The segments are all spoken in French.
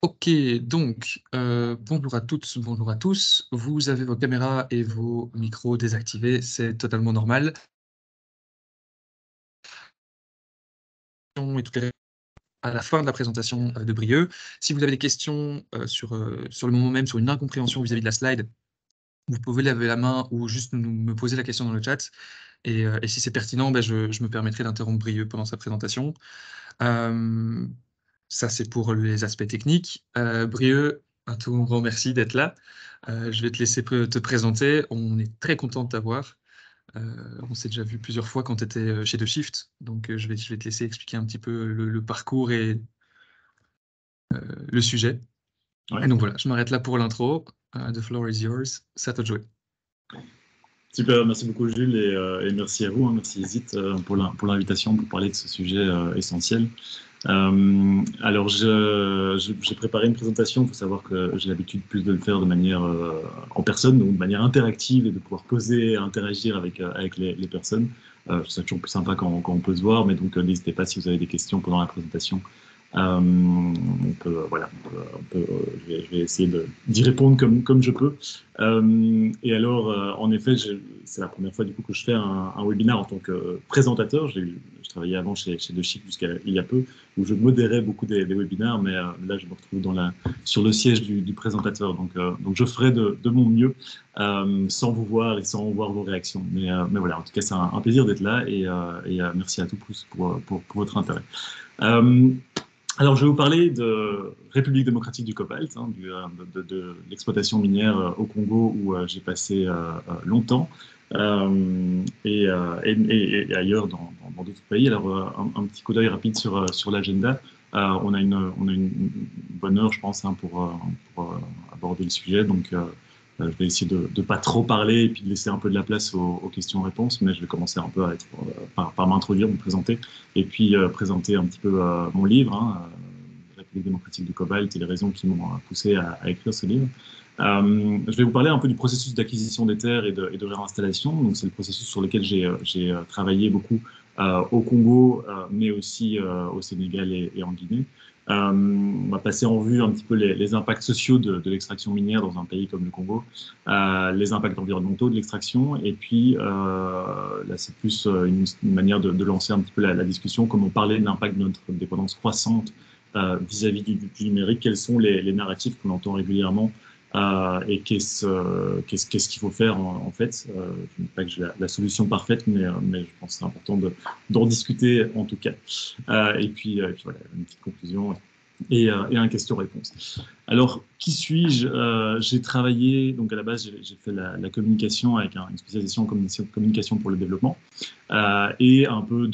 Ok, donc bonjour à toutes, bonjour à tous. Vous avez vos caméras et vos micros désactivés, c'est totalement normal. Et toutes les à la fin de la présentation de Brieux. Si vous avez des questions sur le moment même, sur une incompréhension vis-à-vis de la slide, vous pouvez lever la main ou juste me poser la question dans le chat. Et si c'est pertinent, ben, je me permettrai d'interrompre Brieux pendant sa présentation. Euh, Ça, c'est pour les aspects techniques. Brieux, un tout grand merci d'être là. Je vais te laisser te présenter. On est très content de t'avoir. On s'est déjà vu plusieurs fois quand tu étais chez The Shift. Donc, je vais te laisser expliquer un petit peu le parcours et le sujet. Et Ouais. donc voilà, je m'arrête là pour l'intro. The floor is yours. C'est à toi de jouer. Super, merci beaucoup Jules et merci à vous, hein, merci Zit pour l'invitation pour parler de ce sujet essentiel. Alors j'ai préparé une présentation, il faut savoir que j'ai l'habitude plus de le faire de manière en personne, donc de manière interactive et de pouvoir poser et interagir avec les personnes. C'est toujours plus sympa quand on peut se voir, mais donc n'hésitez pas si vous avez des questions pendant la présentation. Voilà, je vais essayer d'y répondre comme je peux. Et alors, en effet, c'est la première fois du coup que je fais un webinaire en tant que présentateur. Je travaillais avant chez The Chic jusqu'à il y a peu, où je modérais beaucoup des webinaires, mais là, je me retrouve sur le siège du présentateur. Donc, je ferai de mon mieux sans vous voir et sans voir vos réactions. Mais voilà, en tout cas, c'est un plaisir d'être là et merci à tous pour votre intérêt. Alors, je vais vous parler de République démocratique du cobalt, hein, de l'exploitation minière au Congo où j'ai passé longtemps et ailleurs dans d'autres pays. Alors, un petit coup d'œil rapide sur l'agenda. On a une bonne heure, je pense, hein, pour aborder le sujet. Donc, je vais essayer de ne pas trop parler et puis de laisser un peu de la place aux questions-réponses, mais je vais commencer un peu par m'introduire, me présenter et puis présenter un petit peu mon livre, hein, République démocratique du cobalt et les raisons qui m'ont poussé à écrire ce livre. Je vais vous parler un peu du processus d'acquisition des terres et de réinstallation. Donc, c'est le processus sur lequel j'ai travaillé beaucoup au Congo, mais aussi au Sénégal et en Guinée. On va passer en vue un petit peu les impacts sociaux de l'extraction minière dans un pays comme le Congo, les impacts environnementaux de l'extraction, et puis là c'est plus une manière de lancer un petit peu la discussion, comme on parlait de l'impact de notre dépendance croissante vis-à-vis du numérique, quels sont les narratifs qu'on entend régulièrement et qu'est-ce qu'il faut faire en fait. Je ne dis pas que j'ai la solution parfaite, mais je pense que c'est important d'en discuter en tout cas. Et puis voilà, une petite conclusion et un question-réponse. Alors, qui suis-je? J'ai travaillé, donc à la base, j'ai fait la communication avec une spécialisation en communication pour le développement. Et un peu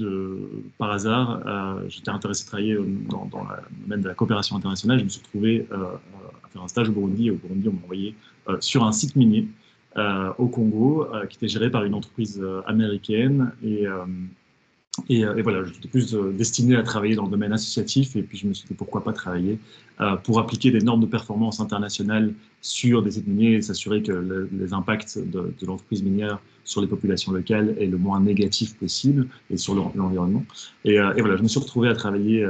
par hasard, j'étais intéressé de travailler dans le domaine de la coopération internationale. Je me suis retrouvé à faire un stage au Burundi. Et au Burundi, on m'a envoyé sur un site minier au Congo qui était géré par une entreprise américaine. Et voilà, j'étais plus destiné à travailler dans le domaine associatif et puis je me suis dit pourquoi pas travailler pour appliquer des normes de performance internationales sur des sites miniers et s'assurer que les impacts de l'entreprise minière sur les populations locales est le moins négatif possible et sur l'environnement. Et voilà, je me suis retrouvé à travailler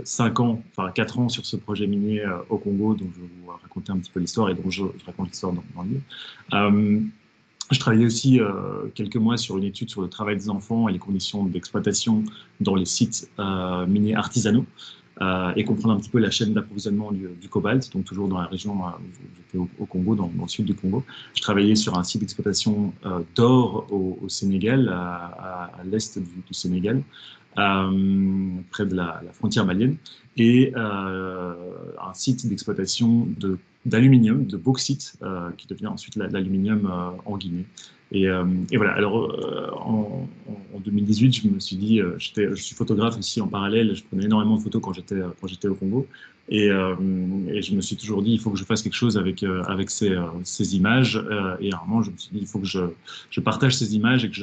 4 ans sur ce projet minier au Congo, dont je vais vous raconter un petit peu l'histoire et dont je raconte l'histoire dans le livre. Je travaillais aussi quelques mois sur une étude sur le travail des enfants et les conditions d'exploitation dans les sites miniers artisanaux et comprendre un petit peu la chaîne d'approvisionnement du cobalt, donc toujours dans la région où j'étais au Congo, dans le sud du Congo. Je travaillais sur un site d'exploitation d'or au Sénégal, à l'est du Sénégal, près de la frontière malienne, et un site d'exploitation d'aluminium, de bauxite, qui devient ensuite l'aluminium en Guinée. Et voilà, alors en 2018, je me suis dit, je suis photographe aussi en parallèle, je prenais énormément de photos quand j'étais au Congo, et je me suis toujours dit, il faut que je fasse quelque chose avec ces images, et à un moment, je me suis dit, il faut que je partage ces images et que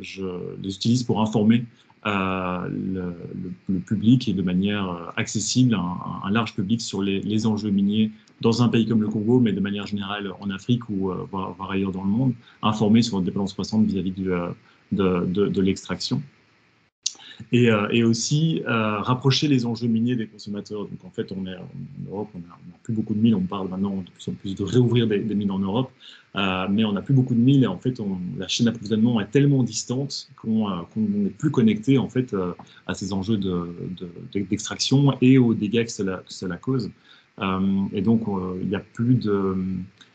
je les utilise pour informer le public et de manière accessible, un large public sur les enjeux miniers dans un pays comme le Congo, mais de manière générale en Afrique ou voire ailleurs dans le monde, informer sur la dépendance croissante vis-à-vis de l'extraction. et aussi rapprocher les enjeux miniers des consommateurs. Donc en fait, en Europe, on n'a plus beaucoup de mines. On parle maintenant de plus en plus de réouvrir des mines en Europe, mais on n'a plus beaucoup de mines et en fait, la chaîne d'approvisionnement est tellement distante qu'on n'est plus connecté en fait à ces enjeux d'extraction et aux dégâts que cela cause. Et donc, il y a plus de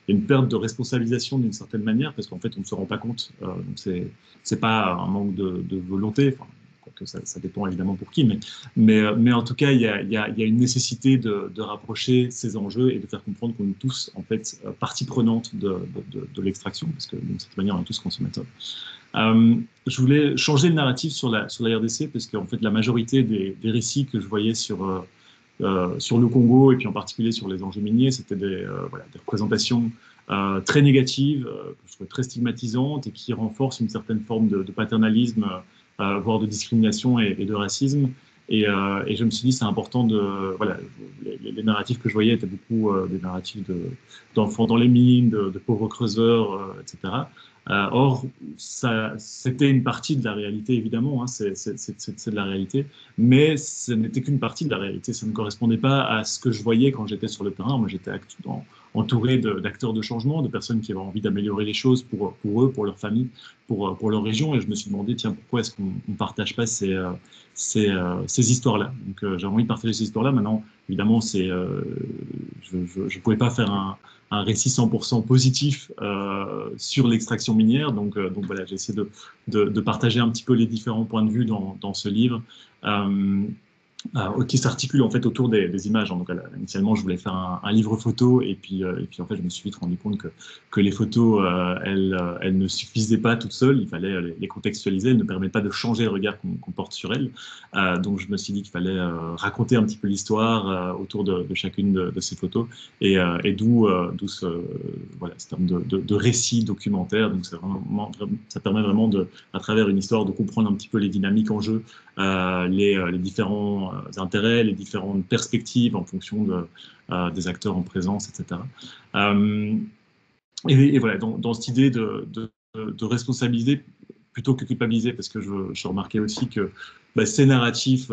une perte de responsabilisation d'une certaine manière, parce qu'en fait, on ne se rend pas compte. C'est pas un manque de volonté, enfin, quoique ça dépend évidemment pour qui, mais en tout cas, il y a une nécessité de rapprocher ces enjeux et de faire comprendre qu'on est tous, en fait, partie prenante de l'extraction, parce que d'une certaine manière, on est tous consommateurs. Je voulais changer le narratif sur la RDC, parce qu'en fait, la majorité des récits que je voyais sur le Congo et puis en particulier sur les enjeux miniers, c'était des représentations très négatives, que je trouvais très stigmatisantes et qui renforcent une certaine forme de paternalisme, voire de discrimination et de racisme. Et je me suis dit, c'est important de. Voilà, les narratifs que je voyais étaient beaucoup des narratifs d'enfants dans les mines, de pauvres creuseurs, etc. Or, c'était une partie de la réalité, évidemment, hein, c'est de la réalité, mais ce n'était qu'une partie de la réalité. Ça ne correspondait pas à ce que je voyais quand j'étais sur le terrain. Moi, j'étais entouré d'acteurs de changement, de personnes qui avaient envie d'améliorer les choses pour eux, pour leur famille, pour leur région. Et je me suis demandé, tiens, pourquoi est-ce qu'on ne partage pas ces histoires-là? Donc, j'ai envie de partager ces histoires-là. Maintenant, évidemment, je ne pouvais pas faire un récit 100% positif sur l'extraction minière. Donc voilà, j'ai essayé de partager un petit peu les différents points de vue dans ce livre. Qui s'articule en fait autour des images. Donc, initialement, je voulais faire un livre photo, et puis en fait, je me suis vite rendu compte que les photos, elles ne suffisaient pas toutes seules. Il fallait les contextualiser. Elles ne permettent pas de changer le regard qu'on porte sur elles. Donc, je me suis dit qu'il fallait raconter un petit peu l'histoire autour de chacune de ces photos, et d'où ce terme de récit documentaire. Donc, ça permet vraiment à travers une histoire, de comprendre un petit peu les dynamiques en jeu, les différents intérêts, les différentes perspectives en fonction des acteurs en présence, etc. Et voilà, dans cette idée de responsabiliser plutôt que culpabiliser, parce que je remarquais aussi que ces narratifs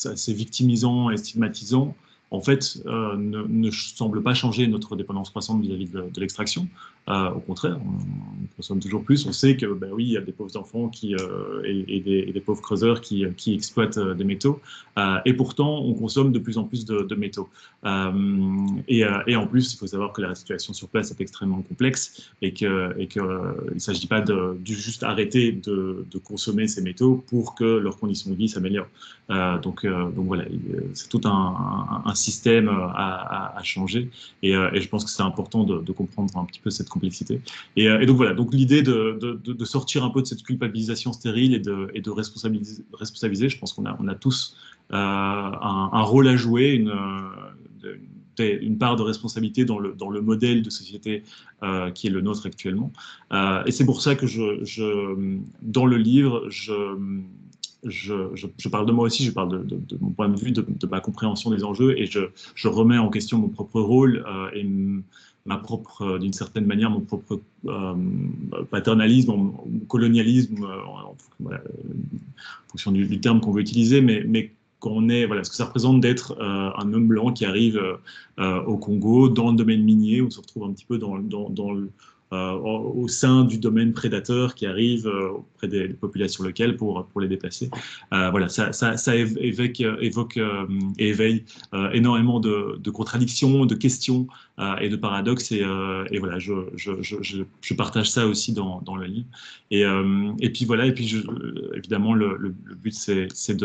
assez victimisants et stigmatisants, en fait, ne semblent pas changer notre dépendance croissante vis-à-vis de l'extraction. Au contraire, on consomme toujours plus. On sait que, oui, il y a des pauvres enfants et des pauvres creuseurs qui exploitent des métaux. Et pourtant, on consomme de plus en plus de métaux. Et en plus, il faut savoir que la situation sur place est extrêmement complexe, et qu'il ne s'agit pas de juste arrêter de consommer ces métaux pour que leurs conditions de vie s'améliorent. Donc voilà, c'est tout un système à changer, et je pense que c'est important de comprendre un petit peu cette complexité. Et donc voilà, donc l'idée de sortir un peu de cette culpabilisation stérile et de responsabiliser. Je pense qu'on a tous un rôle à jouer, une part de responsabilité dans le modèle de société qui est le nôtre actuellement. Et c'est pour ça que dans le livre, je parle de moi aussi, je parle de mon point de vue, de ma compréhension des enjeux, et je remets en question mon propre rôle et d'une certaine manière, mon propre paternalisme, mon colonialisme, voilà, en fonction du terme qu'on veut utiliser, mais qu'on est, voilà, ce que ça représente d'être un homme blanc qui arrive au Congo, dans le domaine minier, où on se retrouve un petit peu au sein du domaine prédateur, qui arrive auprès des populations locales pour les déplacer. Voilà, ça évoque et éveille énormément de contradictions, de questions et de paradoxes. Et voilà, je partage ça aussi dans le livre. Et puis voilà, évidemment, le but, c'est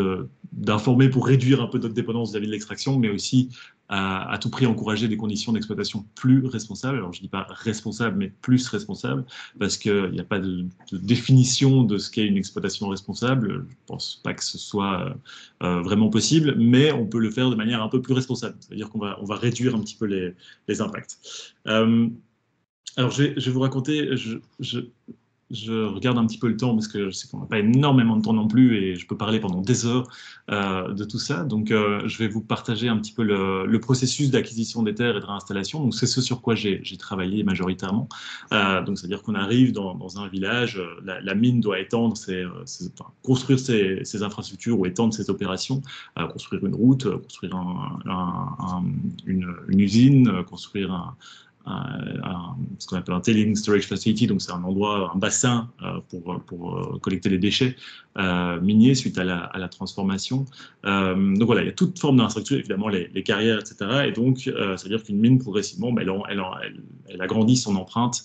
d'informer pour réduire un peu notre dépendance vis-à-vis de l'extraction, mais aussi à tout prix encourager des conditions d'exploitation plus responsables. Alors, je ne dis pas responsable, mais plus responsable, parce qu'il n'y a pas de définition de ce qu'est une exploitation responsable. Je ne pense pas que ce soit vraiment possible, mais on peut le faire de manière un peu plus responsable. C'est-à-dire qu'on va réduire un petit peu les impacts. Alors, je vais vous raconter, je regarde un petit peu le temps parce que je sais qu'on n'a pas énormément de temps non plus et je peux parler pendant des heures de tout ça. Donc, je vais vous partager un petit peu le processus d'acquisition des terres et de réinstallation. Donc, c'est ce sur quoi j'ai travaillé majoritairement. Donc, c'est-à-dire qu'on arrive dans un village, la mine doit étendre enfin, construire ses infrastructures ou étendre ses opérations, construire une route, construire une usine, construire ce qu'on appelle un tailing storage facility, donc c'est un endroit, un bassin pour collecter les déchets miniers suite à la transformation. Donc voilà, il y a toute forme d'infrastructure, évidemment les carrières, etc. Et donc, c'est-à-dire qu'une mine, progressivement, ben, elle agrandit son empreinte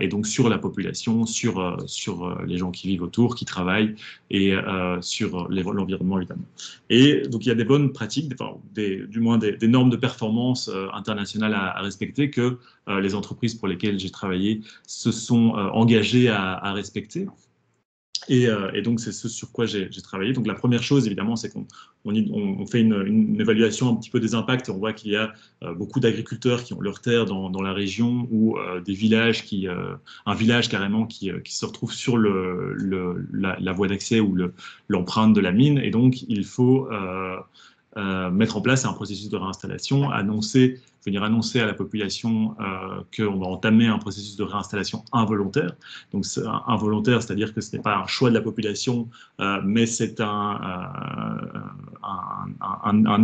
et donc sur la population, sur les gens qui vivent autour, qui travaillent et sur l'environnement, évidemment. Et donc, il y a des bonnes pratiques, enfin, du moins des normes de performance internationales à respecter que les entreprises pour lesquelles j'ai travaillé se sont engagées à respecter. Et donc, c'est ce sur quoi j'ai travaillé. Donc, la première chose, évidemment, c'est qu'on fait une évaluation un petit peu des impacts et on voit qu'il y a beaucoup d'agriculteurs qui ont leurs terres dans la région ou des villages un village carrément qui se retrouve sur la voie d'accès ou l'empreinte de la mine. Et donc, il faut mettre en place un processus de réinstallation, venir annoncer à la population qu'on va entamer un processus de réinstallation involontaire. Donc involontaire, c'est-à-dire que ce n'est pas un choix de la population, mais c'est un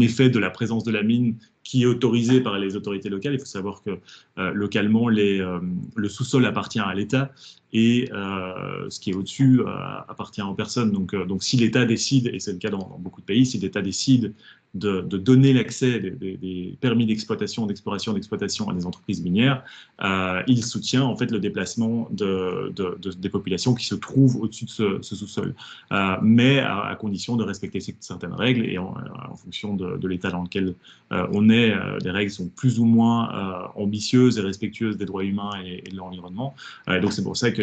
effet de la présence de la mine qui est autorisé par les autorités locales. Il faut savoir que localement, le sous-sol appartient à l'État et ce qui est au-dessus appartient aux personnes. Donc si l'État décide, et c'est le cas dans beaucoup de pays, si l'État décide de donner l'accès des permis d'exploitation, d'exploitation à des entreprises minières, il soutient en fait le déplacement des populations qui se trouvent au-dessus de ce sous-sol, mais à condition de respecter certaines règles et en fonction de l'état dans lequel on est, les règles sont plus ou moins ambitieuses et respectueuses des droits humains et de l'environnement. Donc c'est pour ça que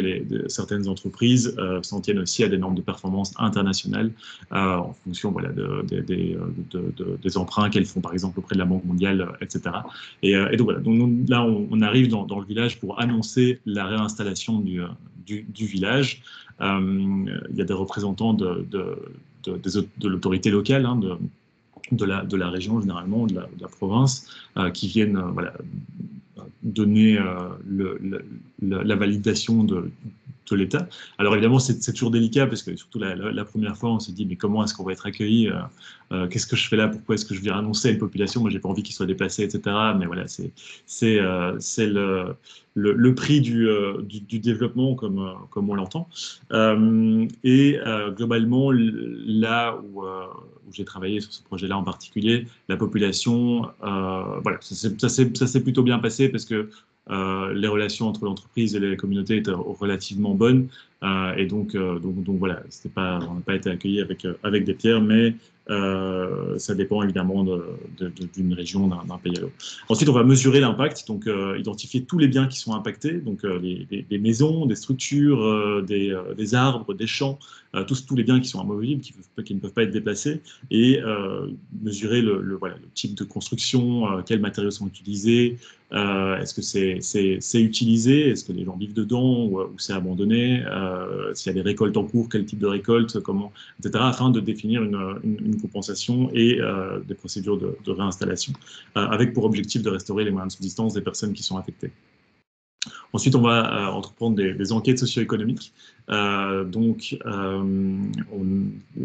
certaines entreprises s'en tiennent aussi à des normes de performance internationales en fonction voilà, des emprunts qu'elles font par exemple auprès de la Banque mondiale, etc. Et donc voilà, donc, là on arrive dans le village pour annoncer la réinstallation du village. Il y a des représentants de l'autorité locale, hein, de la région généralement, de la province, qui viennent voilà, donner la validation de l'État. Alors évidemment, c'est toujours délicat parce que surtout la première fois, on se dit mais comment est-ce qu'on va être accueilli, qu'est-ce que je fais là, pourquoi est-ce que je viens annoncer à une population, moi j'ai pas envie qu'ils soient déplacés, etc. Mais voilà, c'est le prix du développement comme on l'entend. Globalement, là où j'ai travaillé sur ce projet-là en particulier, la population, voilà, ça s'est plutôt bien passé parce que les relations entre l'entreprise et les communautés étaient relativement bonnes. Et donc voilà, on n'a pas été accueillis avec des pierres, mais ça dépend évidemment d'une région, d'un pays à l'autre. Ensuite, on va mesurer l'impact, donc identifier tous les biens qui sont impactés, donc des maisons, des structures, des arbres, des champs, tous les biens qui sont amovibles, qui ne peuvent pas être déplacés, et mesurer voilà, le type de construction, quels matériaux sont utilisés, est-ce que c'est utilisé, est-ce que les gens vivent dedans ou c'est abandonné, s'il y a des récoltes en cours, quel type de récolte, comment, etc., afin de définir une compensation et des procédures de réinstallation, avec pour objectif de restaurer les moyens de subsistance des personnes qui sont affectées. Ensuite, on va entreprendre des enquêtes socio-économiques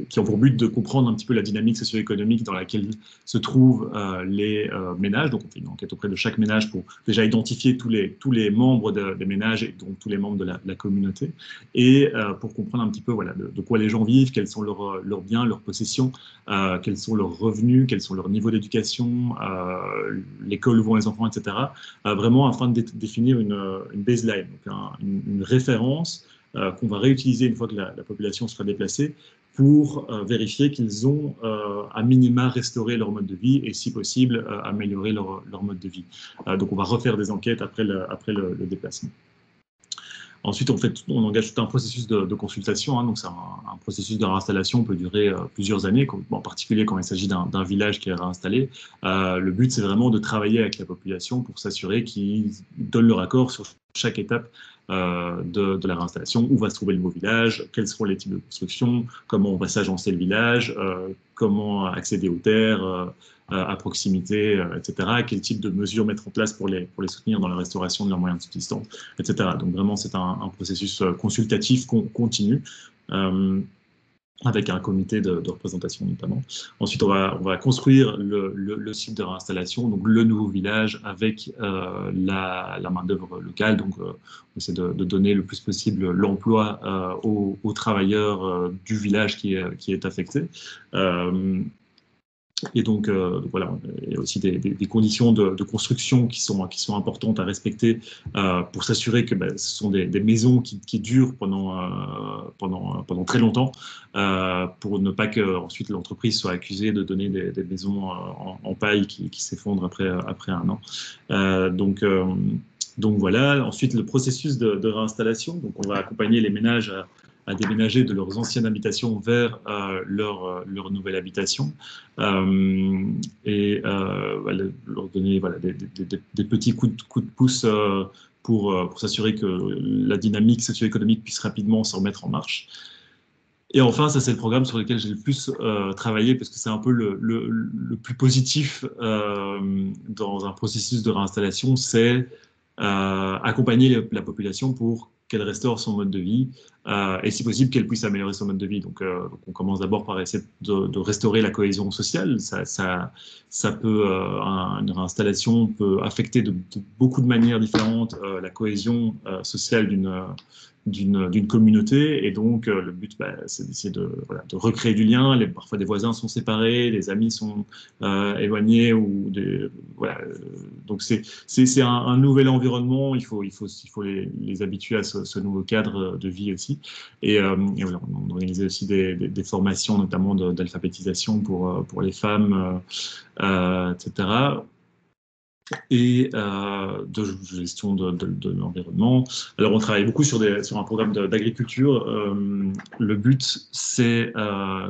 qui ont pour but de comprendre un petit peu la dynamique socio-économique dans laquelle se trouvent les ménages. Donc, on fait une enquête auprès de chaque ménage pour déjà identifier tous les membres des ménages et donc tous les membres de la communauté et pour comprendre un petit peu voilà, de quoi les gens vivent, quels sont leurs biens, leurs possessions, quels sont leurs revenus, quels sont leurs niveaux d'éducation, l'école où vont les enfants, etc. Vraiment afin de définir une baseline, donc une référence qu'on va réutiliser une fois que la population sera déplacée pour vérifier qu'ils ont à minima restauré leur mode de vie et si possible améliorer leur mode de vie. Donc on va refaire des enquêtes après le déplacement. Ensuite, on engage tout un processus de consultation. Hein, donc, c'est un processus de réinstallation peut durer plusieurs années, en particulier quand il s'agit d'un village qui est réinstallé. Le but, c'est vraiment de travailler avec la population pour s'assurer qu'ils donnent leur accord sur chaque étape de la réinstallation, où va se trouver le nouveau village, quels seront les types de construction, comment on va s'agencer le village, comment accéder aux terres à proximité, etc. Quel type de mesures mettre en place pour les soutenir dans la restauration de leurs moyens de subsistance, etc. Donc vraiment, c'est un processus consultatif continu. Avec un comité de représentation notamment. Ensuite, on va construire le site de réinstallation, donc le nouveau village avec la main-d'œuvre locale. Donc, on essaie de donner le plus possible l'emploi aux travailleurs du village qui est affecté. Et donc, voilà, il y a aussi des conditions de construction qui sont importantes à respecter pour s'assurer que ce sont des maisons qui durent pendant très longtemps, pour ne pas que ensuite l'entreprise soit accusée de donner des maisons en paille qui s'effondrent après un an. Donc voilà, ensuite le processus de réinstallation. Donc on va accompagner les ménages à déménager de leurs anciennes habitations vers leur nouvelle habitation, et leur donner des petits coups de pouce pour s'assurer que la dynamique socio-économique puisse rapidement se remettre en marche. Et enfin, ça c'est le programme sur lequel j'ai le plus travaillé, parce que c'est un peu le plus positif dans un processus de réinstallation, c'est accompagner la population pour qu'elle restaure son mode de vie, et si possible qu'elle puisse améliorer son mode de vie. Donc on commence d'abord par essayer de restaurer la cohésion sociale. Ça peut, une réinstallation peut affecter de beaucoup de manières différentes la cohésion sociale d'une communauté, et donc le but c'est d'essayer de recréer du lien. Parfois des voisins sont séparés, les amis sont éloignés, ou donc c'est un nouvel environnement. Il faut les habituer à ce nouveau cadre de vie aussi, et voilà, on organisait aussi des formations notamment d'alphabétisation pour les femmes, etc., et de gestion de l'environnement. Alors, on travaille beaucoup sur un programme d'agriculture. Le but, c'est,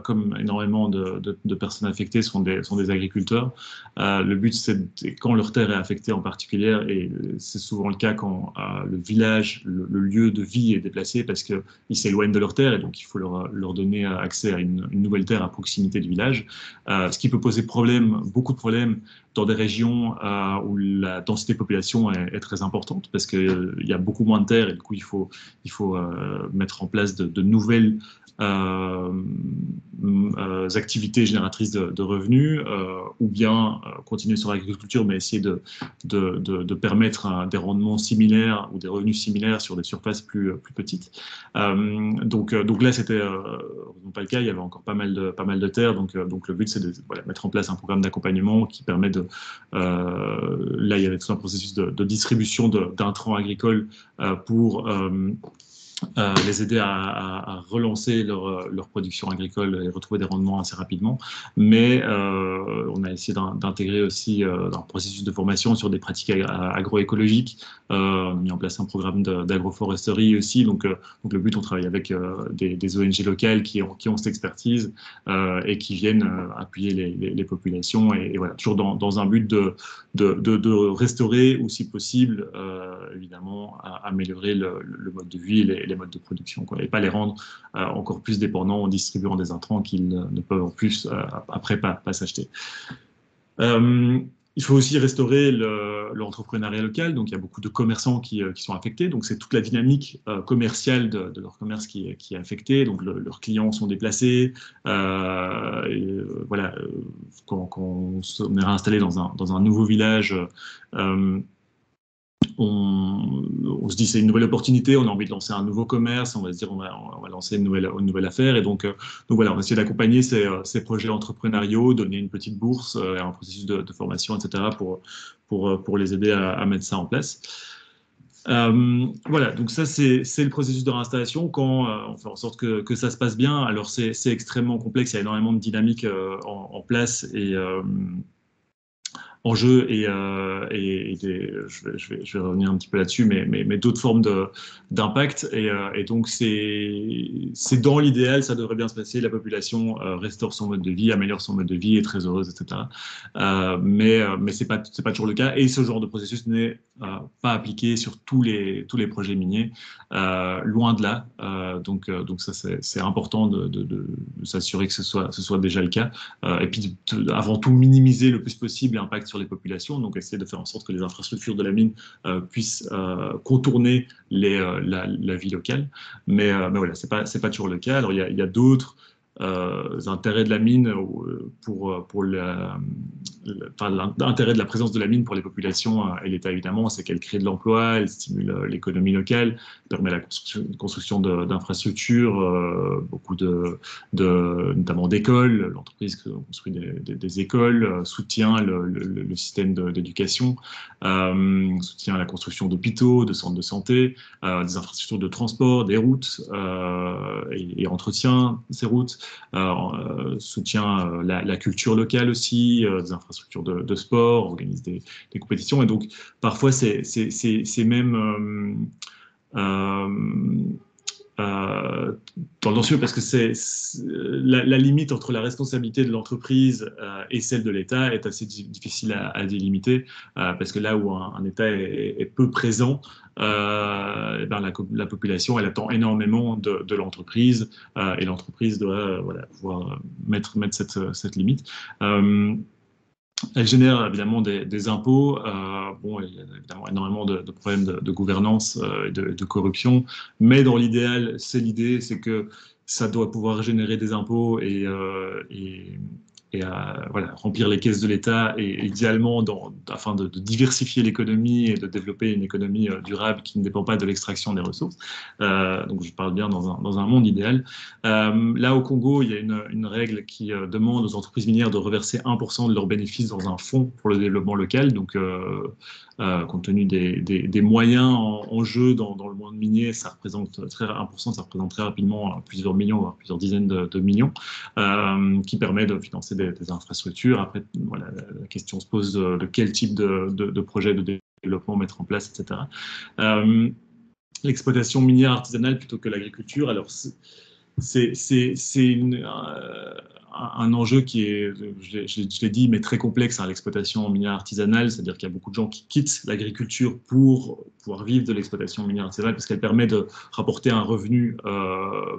comme énormément de personnes affectées sont des agriculteurs, le but, c'est quand leur terre est affectée en particulier, et c'est souvent le cas quand le village, le lieu de vie est déplacé parce qu'ils s'éloignent de leur terre, et donc il faut leur donner accès à une nouvelle terre à proximité du village, ce qui peut poser beaucoup de problèmes dans des régions où la densité de population est très importante, parce qu'il y a beaucoup moins de terres, et du coup il faut mettre en place de nouvelles activités génératrices de revenus, ou bien continuer sur l'agriculture, mais essayer de permettre des rendements similaires ou des revenus similaires sur des surfaces plus petites. Donc là, c'était pas le cas. Il y avait encore pas mal de terres. Donc le but, c'est de mettre en place un programme d'accompagnement qui permet là, il y avait tout un processus de distribution d'intrants agricoles pour les aider à relancer leur production agricole et retrouver des rendements assez rapidement. Mais on a essayé d'intégrer aussi un processus de formation sur des pratiques agroécologiques. On a mis en place un programme d'agroforesterie aussi. Donc le but, on travaille avec des ONG locales qui ont cette expertise et qui viennent appuyer les populations. Et voilà, toujours dans un but de restaurer, ou si possible, évidemment, améliorer le mode de vie et les modes de production, et pas les rendre encore plus dépendants en distribuant des intrants qu'ils ne peuvent en plus après pas s'acheter. Il faut aussi restaurer l'entrepreneuriat local. Donc il y a beaucoup de commerçants qui sont affectés, donc c'est toute la dynamique commerciale de leur commerce qui est affectée. Donc leurs clients sont déplacés, voilà, quand on est réinstallé dans un nouveau village, on se dit c'est une nouvelle opportunité, on a envie de lancer un nouveau commerce, on va se dire on va lancer une nouvelle affaire, et donc voilà, on essaie d'accompagner ces projets entrepreneuriaux, donner une petite bourse, un processus de formation, etc., pour les aider à mettre ça en place. Voilà, donc ça c'est le processus de réinstallation. Quand on fait en sorte que ça se passe bien, alors c'est extrêmement complexe, il y a énormément de dynamique en place, et en jeu je vais revenir un petit peu là-dessus, mais d'autres formes d'impact. Et donc, c'est dans l'idéal, ça devrait bien se passer. La population restaure son mode de vie, améliore son mode de vie, est très heureuse, etc. Mais c'est pas toujours le cas. Et ce genre de processus n'est pas appliqué sur tous les projets miniers, loin de là. Donc ça, c'est important de s'assurer que ce soit déjà le cas. Et puis, avant tout, minimiser le plus possible l'impact sur les populations. Donc, essayer de faire en sorte que les infrastructures de la mine puissent contourner la vie locale. Mais voilà, c'est pas toujours le cas. Alors, il y a d'autres intérêts de la mine pour l'intérêt de la présence de la mine pour les populations et l'État, évidemment, c'est qu'elle crée de l'emploi, elle stimule l'économie locale, permet la construction d'infrastructures, beaucoup notamment d'écoles. L'entreprise construit des écoles, soutient le système d'éducation, soutient la construction d'hôpitaux, de centres de santé, des infrastructures de transport, des routes, et entretient ces routes, soutient la culture locale aussi, des infrastructures de sport, organise des compétitions. Et donc, parfois, c'est même tendancieux parce que la limite entre la responsabilité de l'entreprise et celle de l'État est assez difficile à délimiter, parce que là où un État est peu présent, eh ben la population, elle attend énormément de l'entreprise, et l'entreprise doit voilà, pouvoir mettre cette limite. Elle génère évidemment des impôts. Bon, il y a évidemment énormément de problèmes de gouvernance et de corruption, mais dans l'idéal, l'idée, c'est que ça doit pouvoir générer des impôts et voilà, remplir les caisses de l'État, et idéalement, afin de diversifier l'économie et de développer une économie durable qui ne dépend pas de l'extraction des ressources. Donc je parle bien dans un monde idéal. Là, au Congo, il y a une règle qui demande aux entreprises minières de reverser 1% de leurs bénéfices dans un fonds pour le développement local. Donc, compte tenu des moyens en jeu dans le monde minier, 1%, ça représente très rapidement plusieurs millions, voire plusieurs dizaines de millions, qui permet de financer des infrastructures. Après, voilà, la question se pose de quel type de projet de développement mettre en place, etc. L'exploitation minière artisanale plutôt que l'agriculture. Alors, c'est un enjeu qui est, je l'ai dit, mais très complexe, hein, l'exploitation minière artisanale, c'est-à-dire qu'il y a beaucoup de gens qui quittent l'agriculture pour pouvoir vivre de l'exploitation minière artisanale, parce qu'elle permet de rapporter un revenu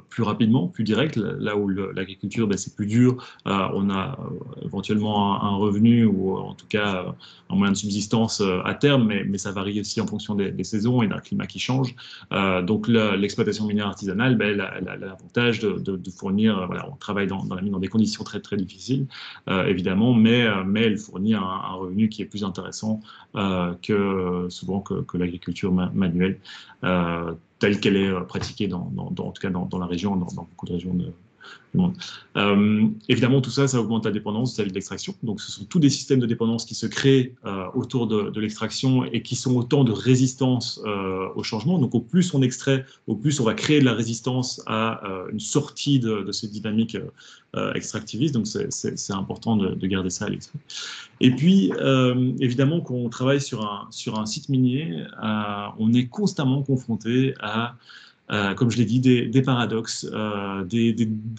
plus rapidement, plus direct, là où l'agriculture, ben, c'est plus dur, on a éventuellement un revenu, ou en tout cas un moyen de subsistance à terme, mais ça varie aussi en fonction des saisons et d'un climat qui change. Donc l'exploitation minière artisanale, ben, elle a l'avantage de fournir, voilà, on travaille dans la mine dans des conditions très très difficiles, évidemment, mais elle fournit un revenu qui est plus intéressant souvent que l'agriculture manuelle, telle qu'elle est pratiquée en tout cas dans la région, dans beaucoup de régions du monde. Évidemment, tout ça augmente la dépendance vis-à-vis de l'extraction. Donc, ce sont tous des systèmes de dépendance qui se créent autour de l'extraction et qui sont autant de résistance au changement. Donc, au plus on extrait, au plus on va créer de la résistance à une sortie de ces dynamiques extractivistes. Donc, c'est important de garder ça à l'esprit. Et puis, évidemment, quand on travaille sur un site minier, on est constamment confronté à comme je l'ai dit, des paradoxes, des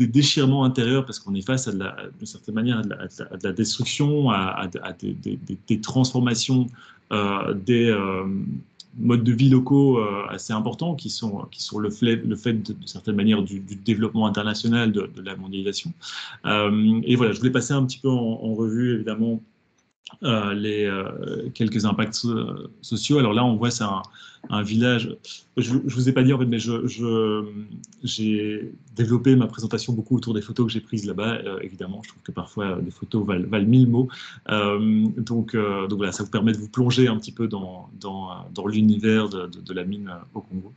déchirements intérieurs, parce qu'on est face d'une certaine manière, à de la destruction, à des transformations, des modes de vie locaux assez importants qui sont le fait de certaine manière du développement international, de la mondialisation. Et voilà, je voulais passer un petit peu en revue, évidemment, quelques impacts sociaux. Alors là, on voit, c'est un village. Je vous ai pas dit en fait, mais j'ai développé ma présentation beaucoup autour des photos que j'ai prises là-bas. Évidemment, je trouve que parfois des photos valent 1000 mots. Donc voilà, ça vous permet de vous plonger un petit peu dans l'univers de la mine au Congo.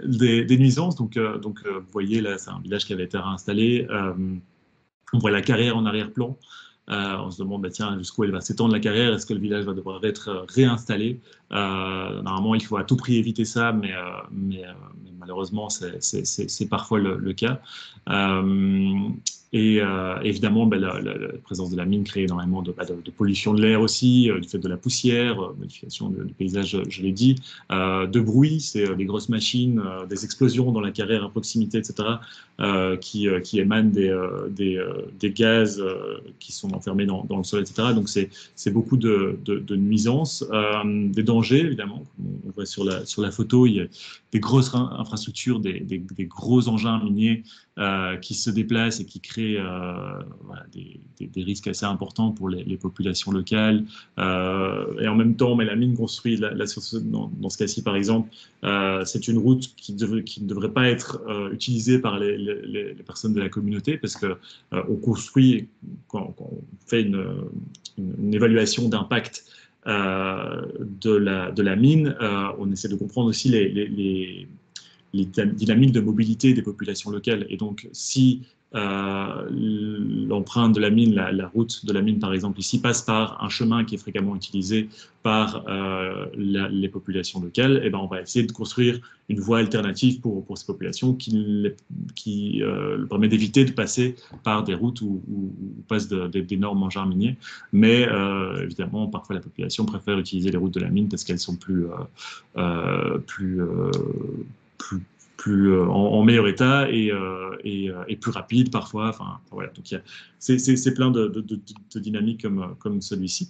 Des nuisances. Donc vous voyez là, c'est un village qui avait été réinstallé. On voit la carrière en arrière-plan. On se demande, bah, tiens, jusqu'où elle va s'étendre la carrière, est-ce que le village va devoir être réinstallé? Normalement, il faut à tout prix éviter ça, mais malheureusement, c'est parfois le cas. Évidemment, ben, la présence de la mine crée énormément de pollution de l'air aussi, du fait de la poussière, modification du paysage, je l'ai dit, de bruit, c'est des grosses machines, des explosions dans la carrière à proximité, etc., qui émanent des gaz qui sont enfermés dans le sol, etc. Donc c'est beaucoup de nuisances, des dangers, évidemment. On voit sur la photo, il y a des grosses infrastructures, des gros engins miniers qui se déplacent et qui créent voilà, des risques assez importants pour les populations locales. Et en même temps, mais la mine construit, dans ce cas-ci par exemple, c'est une route qui ne devrait pas être utilisée par les personnes de la communauté parce que on construit, quand on fait une évaluation d'impact de la mine, on essaie de comprendre aussi les dynamiques de mobilité des populations locales. Et donc, si l'empreinte de la mine, la route de la mine, par exemple, ici, passe par un chemin qui est fréquemment utilisé par les populations locales, et ben, on va essayer de construire une voie alternative pour ces populations qui permet d'éviter de passer par des routes où passent d'énormes engins miniers. Mais évidemment, parfois, la population préfère utiliser les routes de la mine parce qu'elles sont plus en meilleur état et plus rapide parfois. Enfin, voilà. Donc, c'est plein de dynamiques comme celui-ci.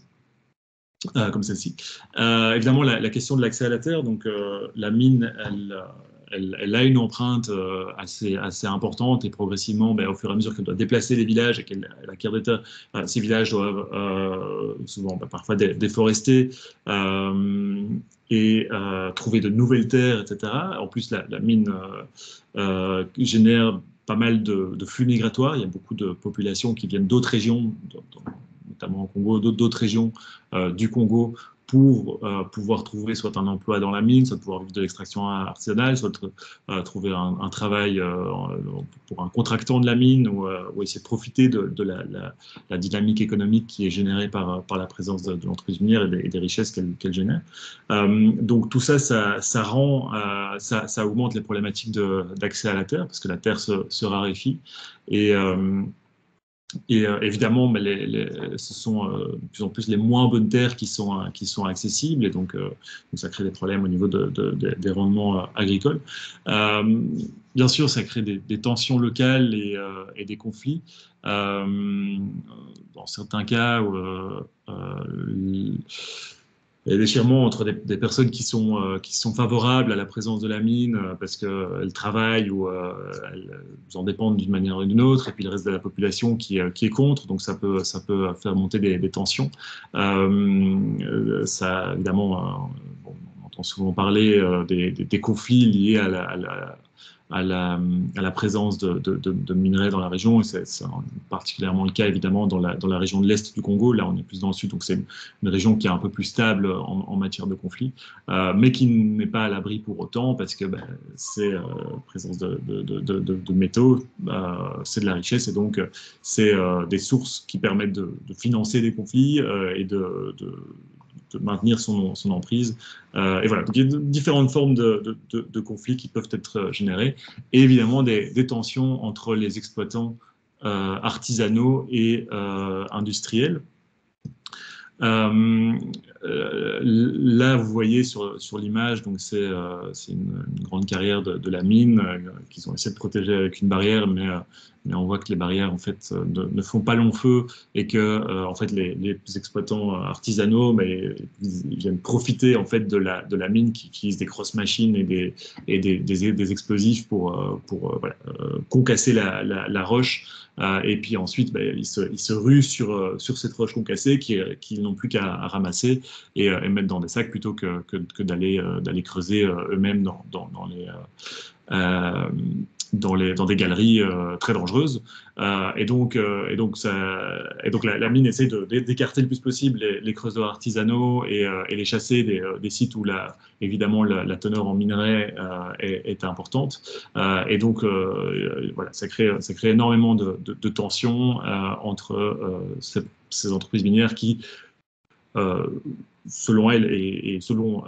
Comme celle-ci. Évidemment, la question de l'accès à la terre, donc la mine, elle a une empreinte assez importante et progressivement, ben, au fur et à mesure qu'elle doit déplacer les villages et qu'elle acquiert des terres, ces villages doivent souvent, ben, parfois déforester et trouver de nouvelles terres, etc. En plus, la mine génère pas mal de flux migratoires. Il y a beaucoup de populations qui viennent d'autres régions, notamment au Congo, d'autres régions du Congo pour pouvoir trouver soit un emploi dans la mine, soit pouvoir vivre de l'extraction artisanale, soit trouver un travail pour un contractant de la mine ou essayer de profiter de la dynamique économique qui est générée par la présence de l'entreprise minière et des richesses qu'elle génère. Donc tout ça, ça augmente les problématiques d'accès à la terre, parce que la terre se raréfie. Et évidemment, mais ce sont de plus en plus les moins bonnes terres qui sont accessibles, et donc ça crée des problèmes au niveau des rendements agricoles. Bien sûr, ça crée des tensions locales et des conflits. Dans certains cas, il y a des déchirements entre des personnes qui sont favorables à la présence de la mine parce qu'elles travaillent ou elles en dépendent d'une manière ou d'une autre, et puis le reste de la population qui est contre, donc ça peut faire monter des tensions. Ça, évidemment, on entend souvent parler des conflits liés à la présence de minerais dans la région, et c'est particulièrement le cas évidemment dans la région de l'Est du Congo. Là, on est plus dans le sud, donc c'est une région qui est un peu plus stable en matière de conflit, mais qui n'est pas à l'abri pour autant, parce que c'est présence de métaux, c'est de la richesse, et donc c'est des sources qui permettent de financer des conflits et de maintenir son emprise. Et voilà, donc il y a différentes formes de conflits qui peuvent être générés, et évidemment des tensions entre les exploitants artisanaux et industriels. Là, vous voyez sur l'image, donc c'est une grande carrière de la mine qu'ils ont essayé de protéger avec une barrière, mais on voit que les barrières en fait ne font pas long feu, et que en fait les exploitants artisanaux, mais ils viennent profiter en fait de la mine, qui utilise des grosses machines et des explosifs pour voilà, concasser la roche. Et puis ensuite, ils se ruent sur cette roche concassée qu'ils n'ont plus qu'à ramasser et mettre dans des sacs, plutôt que d'aller creuser eux-mêmes dans des galeries très dangereuses. Et donc la mine essaie d'écarter le plus possible les creuseurs artisanaux et les chasser des sites où évidemment la teneur en minerai est importante. Et donc voilà, ça crée énormément de tensions entre ces entreprises minières qui selon elle et selon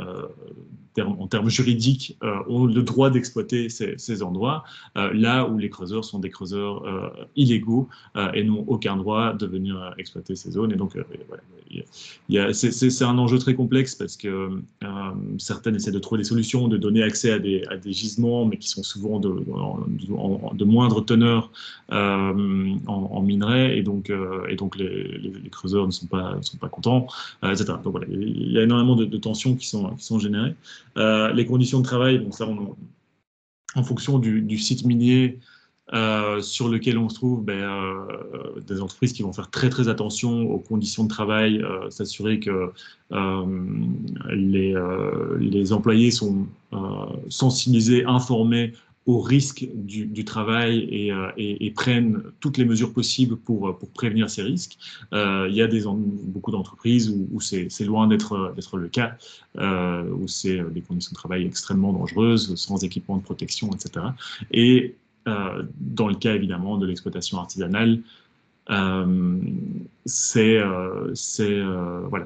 en termes juridiques, ont le droit d'exploiter ces endroits, là où les creuseurs sont des creuseurs illégaux et n'ont aucun droit de venir exploiter ces zones. Et donc, voilà, c'est un enjeu très complexe parce que certaines essaient de trouver des solutions, de donner accès à des gisements, mais qui sont souvent de moindre teneur en minerais, et donc les creuseurs ne sont pas contents, etc. Donc voilà, il y a énormément de tensions qui sont générées. Les conditions de travail, donc ça, en fonction du site minier sur lequel on se trouve, des entreprises qui vont faire très très attention aux conditions de travail, s'assurer que les employés sont sensibilisés, informés aux risques du travail et prennent toutes les mesures possibles pour prévenir ces risques. Il y a beaucoup d'entreprises où c'est loin d'être le cas, où c'est des conditions de travail extrêmement dangereuses, sans équipement de protection, etc. Et dans le cas évidemment de l'exploitation artisanale, voilà,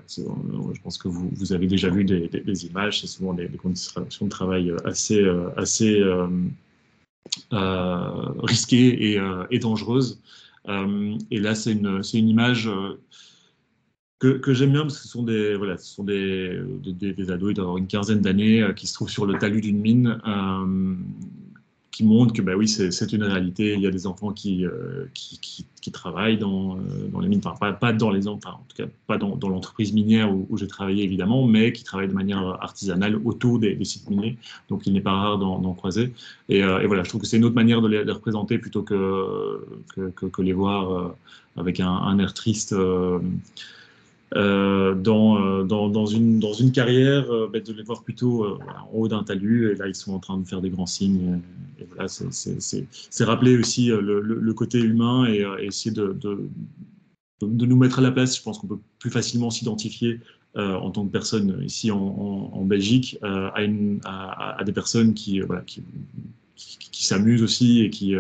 je pense que vous avez déjà vu des images, c'est souvent des conditions de travail assez risquées et dangereuses. Et là, c'est une image que j'aime bien parce que ce sont des ados, ils doivent avoir une quinzaine d'années, qui se trouvent sur le talus d'une mine, qui montrent que bah oui, c'est une réalité. Il y a des enfants qui travaillent dans les mines, enfin pas dans les, enfin, en tout cas pas dans l'entreprise minière où j'ai travaillé évidemment, mais qui travaillent de manière artisanale autour des sites miniers. Donc il n'est pas rare d'en croiser. Et voilà, je trouve que c'est une autre manière de les représenter plutôt que les voir avec un air triste. Dans une carrière, de les voir plutôt en haut d'un talus, et là ils sont en train de faire des grands signes. Et voilà, c'est rappeler aussi le côté humain et essayer de nous mettre à la place. Je pense qu'on peut plus facilement s'identifier en tant que personne ici en Belgique à des personnes qui s'amusent aussi et qui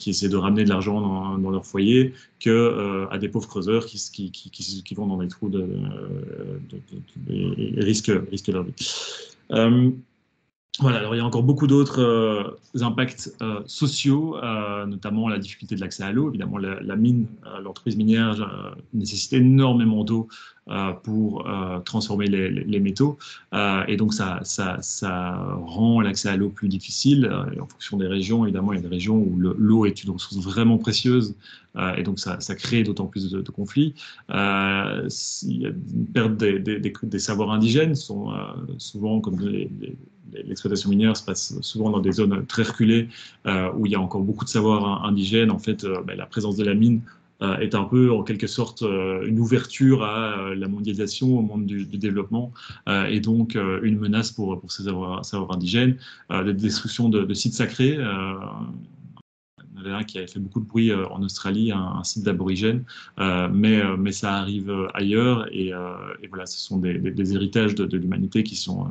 essaient de ramener de l'argent dans leur foyer, à des pauvres creuseurs qui vont dans des trous et risquent leur vie. Voilà, alors il y a encore beaucoup d'autres impacts sociaux, notamment la difficulté de l'accès à l'eau. Évidemment, la mine, l'entreprise minière nécessite énormément d'eau pour transformer les métaux, et donc ça rend l'accès à l'eau plus difficile. Et en fonction des régions, évidemment, il y a des régions où l'eau est une ressource vraiment précieuse, et donc ça crée d'autant plus de conflits. Il y a une perte des savoirs indigènes, sont souvent comme l'exploitation minière se passe souvent dans des zones très reculées, où il y a encore beaucoup de savoirs indigènes. En fait, la présence de la mine est un peu, en quelque sorte, une ouverture à la mondialisation, au monde du développement, et donc une menace pour ces savoirs indigènes, de destruction de sites sacrés. Il y en avait un qui avait fait beaucoup de bruit en Australie, un site d'aborigènes, mais ça arrive ailleurs, et voilà, ce sont des héritages de l'humanité qui sont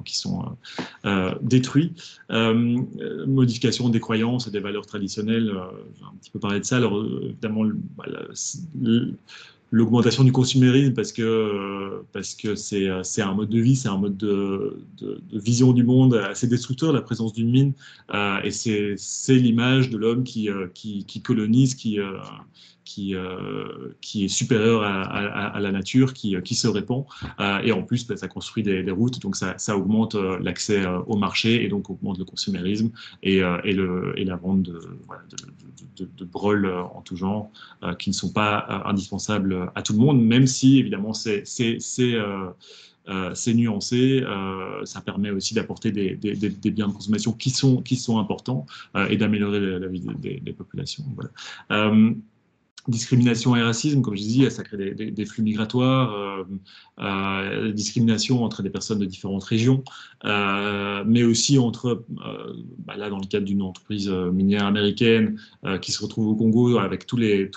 détruits. Modification des croyances et des valeurs traditionnelles, j'ai un petit peu parlé de ça. Alors évidemment, l'augmentation du consumérisme, parce que c'est un mode de vie, c'est un mode de vision du monde assez destructeur, la présence d'une mine, et c'est l'image de l'homme qui colonise, qui est supérieur à la nature, qui se répand, et en plus ça construit des routes, donc ça augmente l'accès au marché, et donc augmente le consumérisme et la vente de brôles en tout genre, qui ne sont pas indispensables à tout le monde, même si évidemment c'est nuancé, ça permet aussi d'apporter des biens de consommation qui sont importants, et d'améliorer la vie des populations. Voilà. discrimination et racisme, comme je disais, ça crée des flux migratoires, discrimination entre des personnes de différentes régions, mais aussi entre, là dans le cadre d'une entreprise minière américaine qui se retrouve au Congo avec les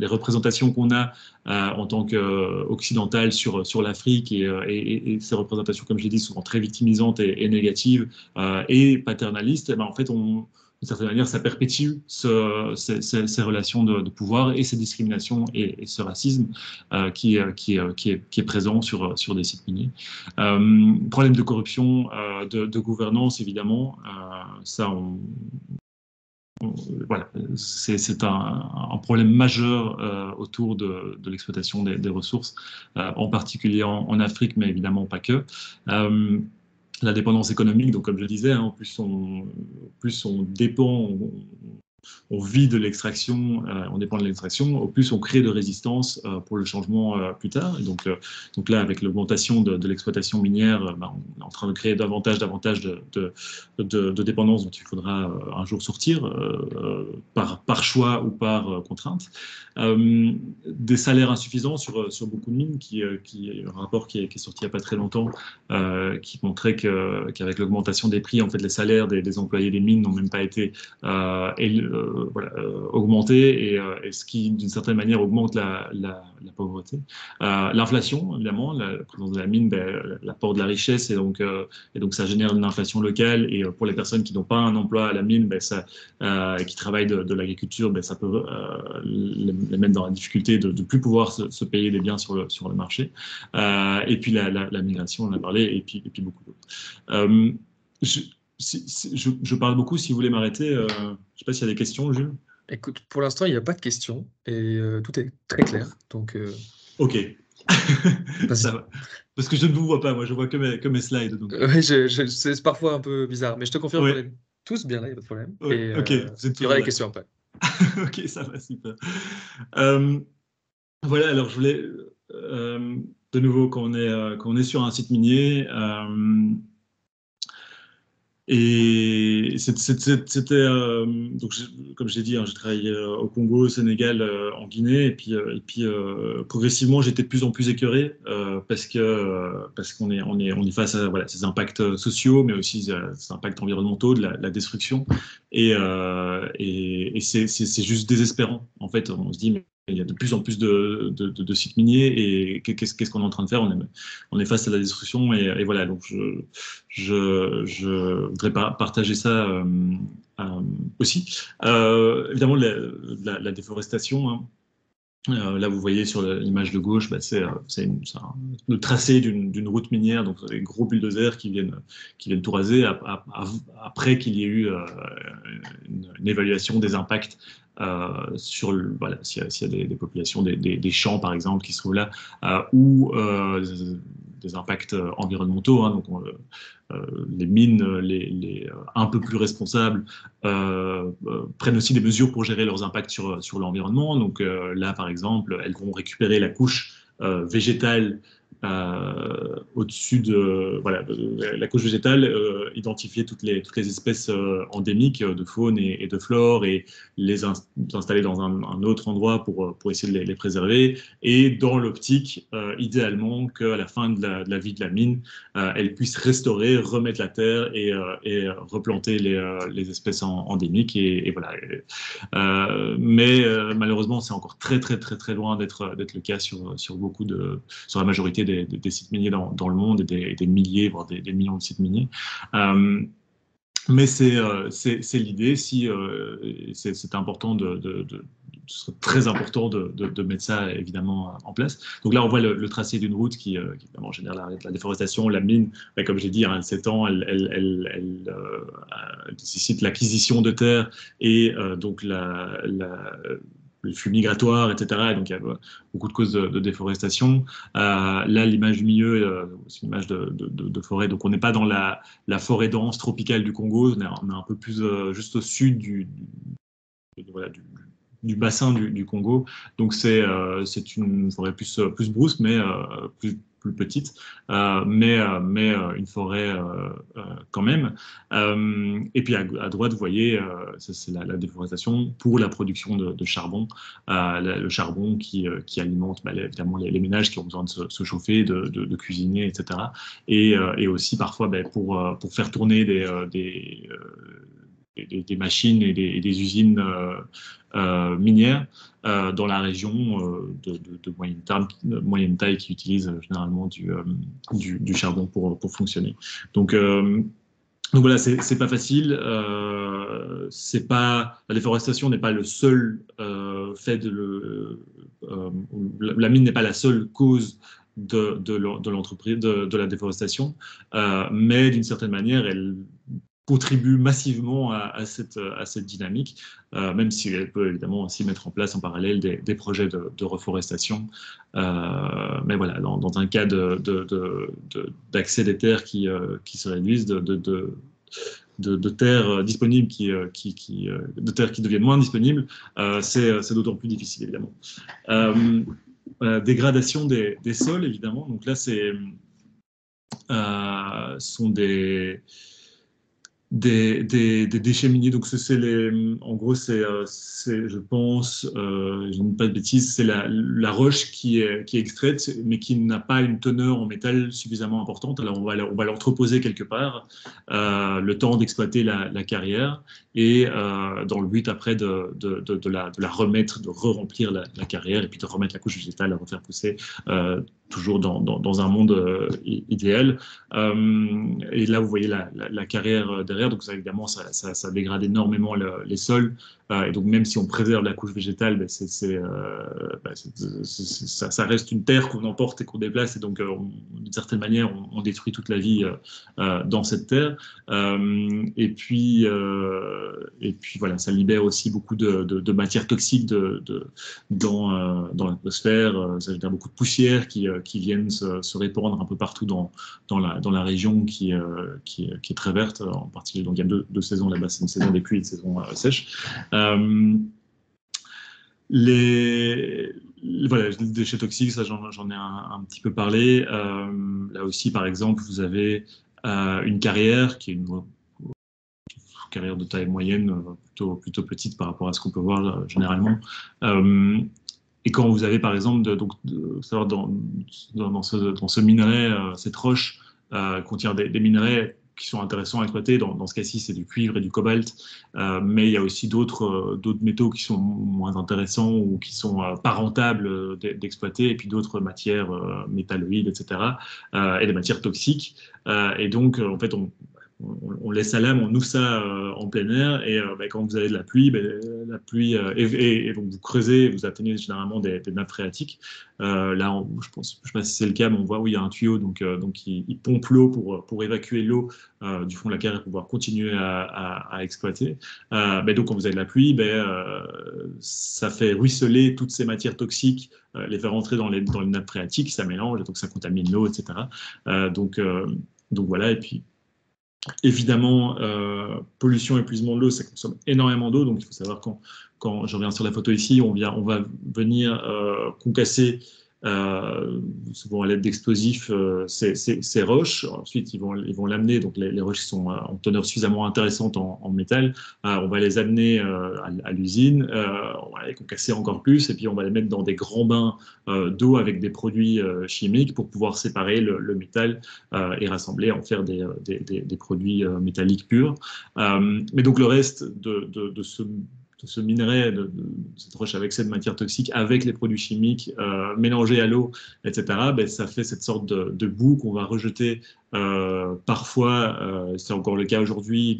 représentations qu'on a en tant qu'occidental sur l'Afrique et ces représentations, comme je l'ai dit, souvent très victimisantes et négatives et paternalistes, et ben, en fait, d'une certaine manière, ça perpétue ces relations de pouvoir et ces discriminations et ce racisme qui est présent sur des sites miniers. Problème de corruption, de gouvernance, évidemment, ça, voilà, c'est un problème majeur autour de l'exploitation des ressources, en particulier en Afrique, mais évidemment pas que. La dépendance économique, donc comme je disais, hein, plus on dépend, on vit de l'extraction, on dépend de l'extraction, au plus on crée de résistance pour le changement plus tard. Et donc là, avec l'augmentation de l'exploitation minière, on est en train de créer davantage de dépendance dont il faudra un jour sortir, par choix ou par contrainte. Des salaires insuffisants sur beaucoup de mines, un rapport qui est sorti il n'y a pas très longtemps, qui montrait qu'avec l'augmentation des prix, en fait, les salaires des employés des mines n'ont même pas été augmenter et ce qui, d'une certaine manière, augmente la pauvreté. L'inflation, évidemment, la présence de la mine, l'apporte de la richesse et donc ça génère une inflation locale et pour les personnes qui n'ont pas un emploi à la mine et qui travaillent de l'agriculture, ça peut les mettre dans la difficulté de ne plus pouvoir se payer des biens sur le marché. Et puis la migration, on en a parlé, et puis beaucoup d'autres. Je parle beaucoup, si vous voulez m'arrêter. Je ne sais pas s'il y a des questions, Jules. Écoute, pour l'instant, il n'y a pas de questions et tout est très clair. Donc, ok. vas-y. Ça va. Parce que je ne vous vois pas, moi, je vois que mes slides. Donc... Oui, c'est parfois un peu bizarre, mais je te confirme qu'on est tous bien là, il n'y a pas de problème. Ouais, Et ok, vous êtes il y aura là. des questions après. Ok, ça va, super. Voilà, alors je voulais, de nouveau, quand on est sur un site minier, et c'était donc comme je l'ai dit, hein, j'ai travaillé au Congo, au Sénégal, en Guinée, et puis progressivement j'étais de plus en plus écœuré parce qu'on est face à voilà, ces impacts sociaux, mais aussi ces impacts environnementaux de la destruction, et c'est juste désespérant. En fait, on se dit mais il y a de plus en plus de sites miniers et qu'est-ce qu'on est en train de faire? On est face à la destruction et voilà, donc je voudrais partager ça aussi. Évidemment, la déforestation, hein. Là, vous voyez sur l'image de gauche, c'est le tracé d'une route minière, donc des gros bulldozers qui viennent tout raser après qu'il y ait eu une évaluation des impacts voilà, s'il y a des populations, des champs par exemple qui se trouvent là, ou des impacts environnementaux, hein, donc les mines, les un peu plus responsables, prennent aussi des mesures pour gérer leurs impacts sur l'environnement. Donc là, par exemple, elles vont récupérer la couche végétale au-dessus de voilà, la couche végétale, identifier toutes les espèces endémiques de faune et de flore et les installer dans un autre endroit pour essayer de les préserver. Et dans l'optique, idéalement, qu'à la fin de la vie de la mine, elle puisse restaurer, remettre la terre et replanter les espèces endémiques. Et voilà. Mais malheureusement, c'est encore très, très, très, très loin d'être le cas sur la majorité des sites miniers dans le monde et des milliers, voire des millions de sites miniers. Mais c'est l'idée. Si c'est important ce serait très important de mettre ça évidemment en place. Donc là, on voit le tracé d'une route qui évidemment génère la déforestation, la mine. Mais comme j'ai dit, hein, elle s'étend, elle nécessite l'acquisition de terre et donc le flux migratoire, etc. Et donc, il y a beaucoup de causes de déforestation. Là, l'image du milieu, c'est une image de forêt. Donc, on n'est pas dans la forêt dense tropicale du Congo. On est un peu plus juste au sud du bassin du Congo. Donc, c'est une forêt plus brousse, mais plus petite, mais une forêt quand même. Et puis à droite, vous voyez, c'est la déforestation pour la production de charbon, le charbon qui alimente évidemment les ménages qui ont besoin de se chauffer, de cuisiner, etc. Et aussi parfois pour faire tourner des machines et des usines minières dans la région de moyenne taille qui utilisent généralement du charbon pour fonctionner. Donc voilà, c'est pas facile. La déforestation n'est pas le seul fait la mine n'est pas la seule cause de l'entreprise, de la déforestation, mais d'une certaine manière, elle contribue massivement à cette dynamique, même si elle peut évidemment aussi mettre en place en parallèle des projets de reforestation. Mais voilà, dans un cas d'accès des terres qui se réduisent, de terres disponibles de terres qui deviennent moins disponibles, c'est d'autant plus difficile évidemment. Dégradation des sols évidemment. Donc là, sont des déchets miniers. Donc en gros, je pense, je ne dis pas de bêtises, c'est la roche qui est extraite, mais qui n'a pas une teneur en métal suffisamment importante. Alors on va l'entreposer quelque part, le temps d'exploiter la carrière, et dans le but après de la remettre, de re-remplir la carrière, et puis de remettre la couche végétale, la refaire pousser, toujours dans un monde idéal. Et là, vous voyez la carrière derrière. Donc, ça, évidemment, ça dégrade énormément les sols. Et donc, même si on préserve la couche végétale, ça reste une terre qu'on emporte et qu'on déplace. Et donc, d'une certaine manière, on détruit toute la vie dans cette terre. Et puis, voilà, ça libère aussi beaucoup de matières toxiques dans l'atmosphère. Ça génère beaucoup de poussière qui viennent se répandre un peu partout dans la région qui est très verte, en particulier. Donc il y a deux saisons là-bas, c'est une saison des pluies et une saison sèche. Voilà, les déchets toxiques, ça j'en ai un petit peu parlé. Là aussi, par exemple, vous avez une carrière qui est une carrière de taille moyenne, plutôt petite par rapport à ce qu'on peut voir généralement. Et quand vous avez, par exemple, savoir dans ce minerai, cette roche contient des minerais qui sont intéressants à exploiter. Dans ce cas-ci, c'est du cuivre et du cobalt, mais il y a aussi d'autres métaux qui sont moins intéressants ou qui sont pas rentables d'exploiter, et puis d'autres matières métalloïdes, etc., et des matières toxiques. Et donc, en fait, on laisse à l'âme, on ouvre ça en plein air, et quand vous avez de la pluie, et donc vous creusez, vous atteignez généralement des nappes phréatiques. Là, je ne sais pas si c'est le cas, mais on voit où il y a un tuyau, donc il pompe l'eau pour évacuer l'eau du fond de la carrière pour pouvoir continuer à exploiter. Donc quand vous avez de la pluie, ça fait ruisseler toutes ces matières toxiques, les faire rentrer dans les nappes phréatiques, ça mélange, et donc ça contamine l'eau, etc. Donc voilà, et puis évidemment, pollution, épuisement de l'eau, ça consomme énormément d'eau. Donc, il faut savoir quand je reviens sur la photo ici, on va venir concasser souvent à l'aide d'explosifs ces roches. Ensuite, ils vont l'amener. Donc, les roches sont en teneur suffisamment intéressante en métal. On va les amener à l'usine. On va les concasser encore plus. Et puis, on va les mettre dans des grands bains d'eau avec des produits chimiques pour pouvoir séparer le métal et rassembler, en faire des produits métalliques purs. Mais donc, le reste de ce minerai, de cette roche avec cette matière toxique, avec les produits chimiques mélangés à l'eau, etc., ça fait cette sorte de boue qu'on va rejeter parfois, c'est encore le cas aujourd'hui,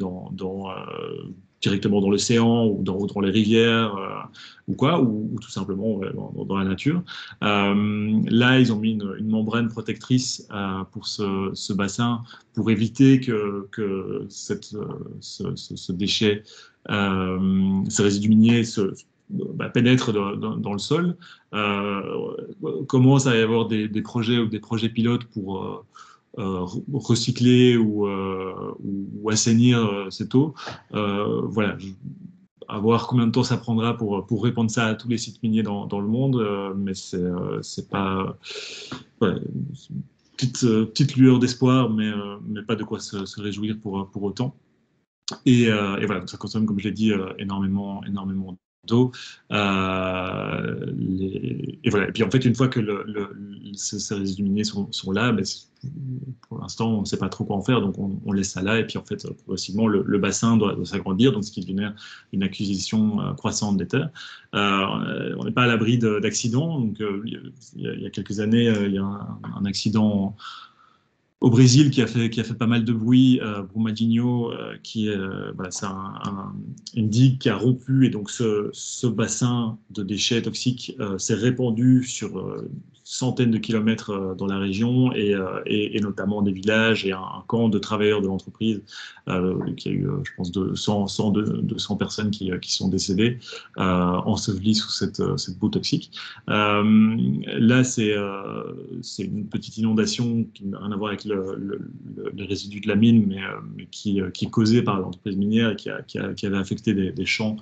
directement dans l'océan ou dans les rivières ou tout simplement dans la nature. Là, ils ont mis une membrane protectrice pour ce bassin pour éviter que ce déchet, ces résidus miniers pénètrent dans le sol. Commence à y avoir des projets ou des projets pilotes pour recycler ou assainir cette eau. Voilà, à voir combien de temps ça prendra pour répandre ça à tous les sites miniers dans le monde, mais c'est pas... Ouais, petite lueur d'espoir, mais pas de quoi se réjouir pour autant. Et voilà, donc ça consomme, comme je l'ai dit, énormément d'eau. Et voilà. Et puis en fait, une fois que ces résidus minés sont là, ben, pour l'instant, on ne sait pas trop quoi en faire, donc on laisse ça là. Et puis en fait, progressivement, le bassin doit s'agrandir, donc ce qui génère une acquisition croissante des terres. On n'est pas à l'abri d'accidents. Donc il y a quelques années, il y a un accident au Brésil qui a fait pas mal de bruit, Brumadinho, qui est voilà, c'est une digue qui a rompu, et donc ce bassin de déchets toxiques s'est répandu sur centaines de kilomètres dans la région, et notamment des villages, et un camp de travailleurs de l'entreprise qui a eu, je pense, 200 personnes qui sont décédées, ensevelies sous cette boue toxique. Là, c'est une petite inondation qui n'a rien à voir avec les résidus de la mine, mais qui est causée par l'entreprise minière, et qui avait affecté des champs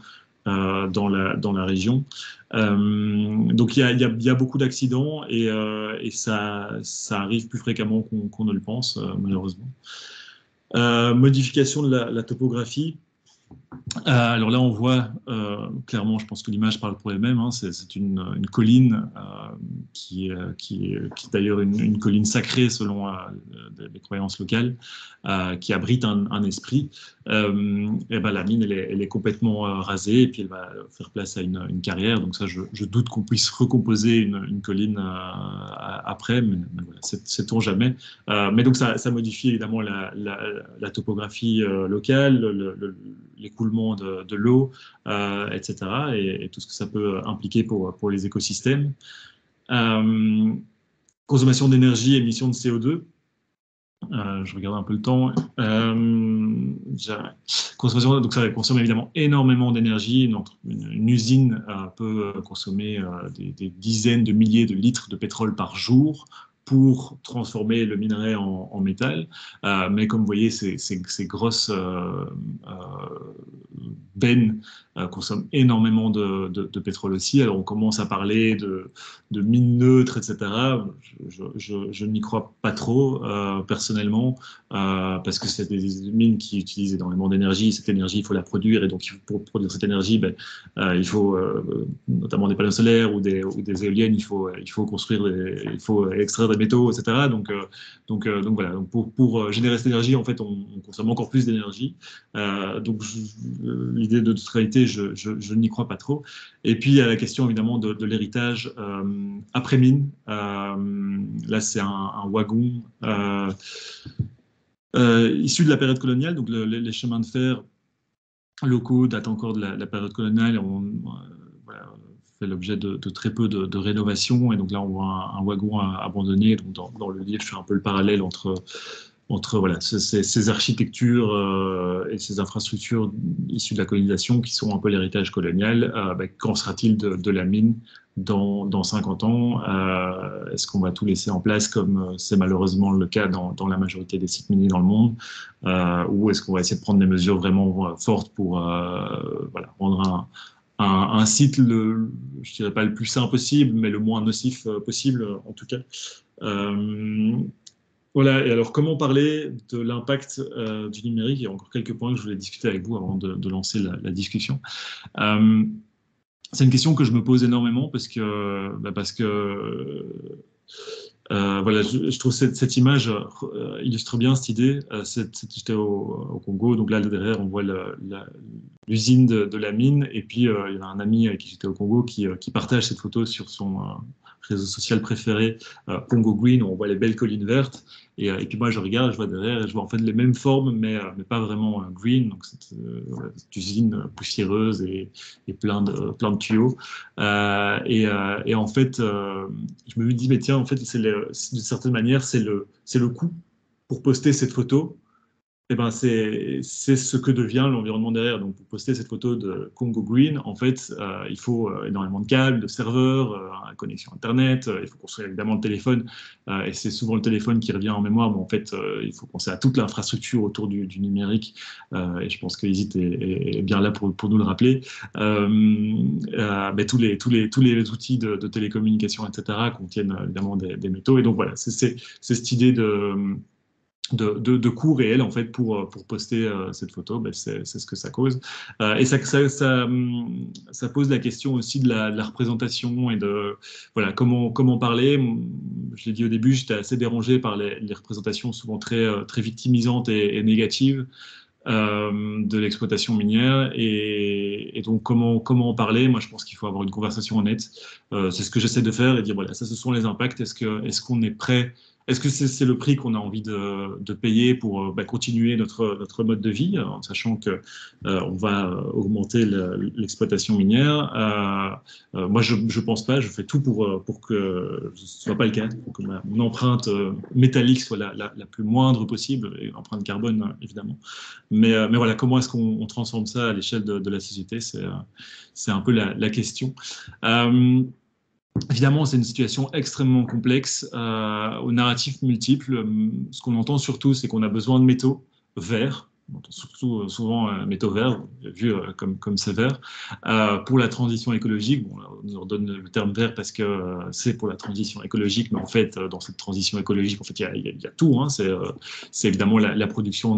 dans la région. Donc il y a beaucoup d'accidents, et ça arrive plus fréquemment qu'on ne le pense, malheureusement. Modification de la topographie. Alors là, on voit clairement, je pense que l'image parle pour elle-même, hein, c'est une colline qui est d'ailleurs une colline sacrée selon les croyances locales, qui abrite un esprit. Et ben, la mine, elle est complètement rasée, et puis elle va faire place à une carrière. Donc ça, je doute qu'on puisse recomposer une colline après, mais voilà, sait-on jamais. Mais donc ça modifie évidemment la topographie locale, l'écoulement de l'eau, etc., et tout ce que ça peut impliquer pour les écosystèmes. Consommation d'énergie, émission de CO2. Je regarde un peu le temps. Consommation, donc ça consomme évidemment énormément d'énergie. Une usine peut consommer des dizaines de milliers de litres de pétrole par jour pour transformer le minerai en métal. Mais comme vous voyez, ces grosses bennes consomment énormément de pétrole aussi. Alors on commence à parler de mines neutres, etc. Je n'y crois pas trop, personnellement, parce que c'est des mines qui utilisent énormément d'énergie. Cette énergie, il faut la produire, et donc pour produire cette énergie, il faut notamment des panneaux solaires ou des éoliennes. Il faut construire, il faut extraire des métaux, etc. Donc voilà. Donc pour générer cette énergie, en fait, on consomme encore plus d'énergie. Donc l'idée de neutralité, je n'y crois pas trop. Et puis il y a la question évidemment de l'héritage après mine. Là, c'est un wagon issu de la période coloniale. Donc les chemins de fer locaux datent encore de la période coloniale. Voilà, fait l'objet de très peu de rénovation. Et donc là, on voit un wagon abandonné. Donc dans le livre, je fais un peu le parallèle entre voilà, ces architectures et ces infrastructures issues de la colonisation, qui sont un peu l'héritage colonial. Qu'en sera-t-il de la mine dans 50 ans? Est-ce qu'on va tout laisser en place, comme c'est malheureusement le cas dans la majorité des sites miniers dans le monde, ou est-ce qu'on va essayer de prendre des mesures vraiment fortes pour voilà, rendre un site, je dirais pas le plus sain possible, mais le moins nocif possible, en tout cas. Voilà, et alors comment parler de l'impact du numérique? Il y a encore quelques points que je voulais discuter avec vous avant de lancer la discussion. C'est une question que je me pose énormément, parce que voilà, je trouve cette image illustre bien cette idée. J'étais au Congo, donc là derrière on voit l'usine de la mine, et puis il y avait un ami avec qui j'étais au Congo qui partage cette photo sur son réseau social préféré, Congo Green, où on voit les belles collines vertes, et puis moi je regarde, je vois derrière, et je vois en fait les mêmes formes, mais pas vraiment green, donc cette usine poussiéreuse et plein de tuyaux. Et en fait, je me dis, mais tiens, en fait, d'une certaine manière, c'est le coût pour poster cette photo. eh ben c'est ce que devient l'environnement derrière. Donc, pour poster cette photo de Congo Green, en fait, il faut énormément de câbles, de serveurs, une connexion Internet, il faut construire évidemment le téléphone, et c'est souvent le téléphone qui revient en mémoire, mais en fait, il faut penser à toute l'infrastructure autour du numérique, et je pense que Isit est bien là pour nous le rappeler. Mais tous les outils de télécommunication, etc., contiennent évidemment des métaux, et donc voilà, c'est cette idée de coût réel en fait pour poster cette photo, ben, c'est ce que ça cause. Et ça pose la question aussi de la représentation et de voilà comment parler. Je l'ai dit au début, j'étais assez dérangé par les représentations souvent très victimisantes et négatives de l'exploitation minière et donc comment en parler. Moi je pense qu'il faut avoir une conversation honnête. C'est ce que j'essaie de faire et dire voilà, ça ce sont les impacts. Est-ce qu'on est prêt, est-ce que c'est le prix qu'on a envie de payer pour continuer notre mode de vie, en sachant que on va augmenter l'exploitation minière. Moi, je pense pas. Je fais tout pour que ce soit pas le cas, pour que mon empreinte métallique soit la plus moindre possible, et empreinte carbone évidemment. Mais voilà, comment est-ce qu'on transforme ça à l'échelle de la société? C'est un peu la question. Évidemment, c'est une situation extrêmement complexe, aux narratifs multiples. Ce qu'on entend surtout, c'est qu'on a besoin de métaux verts. On entend surtout souvent métaux verts, vu comme sévères, pour la transition écologique. Bon, on nous redonne le terme vert parce que c'est pour la transition écologique, mais en fait, dans cette transition écologique, en fait, il y a tout. Hein. C'est évidemment la production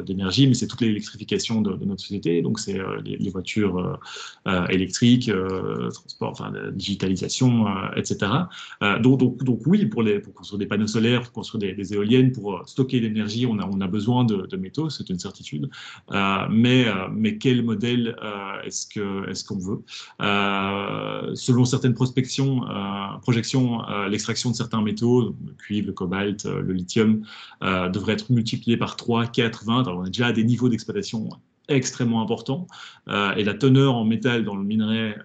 d'énergie, mais c'est toute l'électrification de notre société. Donc, c'est les voitures électriques, transport, enfin, la digitalisation, etc. Donc oui, pour construire des panneaux solaires, pour construire des éoliennes, pour stocker l'énergie, on a besoin de métaux, c'est une certitude. Mais quel modèle est-ce qu'on veut? Selon certaines projections, l'extraction de certains métaux, le cuivre, le cobalt, le lithium, devrait être multiplié par 3, 4, 20. Alors on a déjà des niveaux d'exploitation extrêmement importants, et la teneur en métal dans le minerai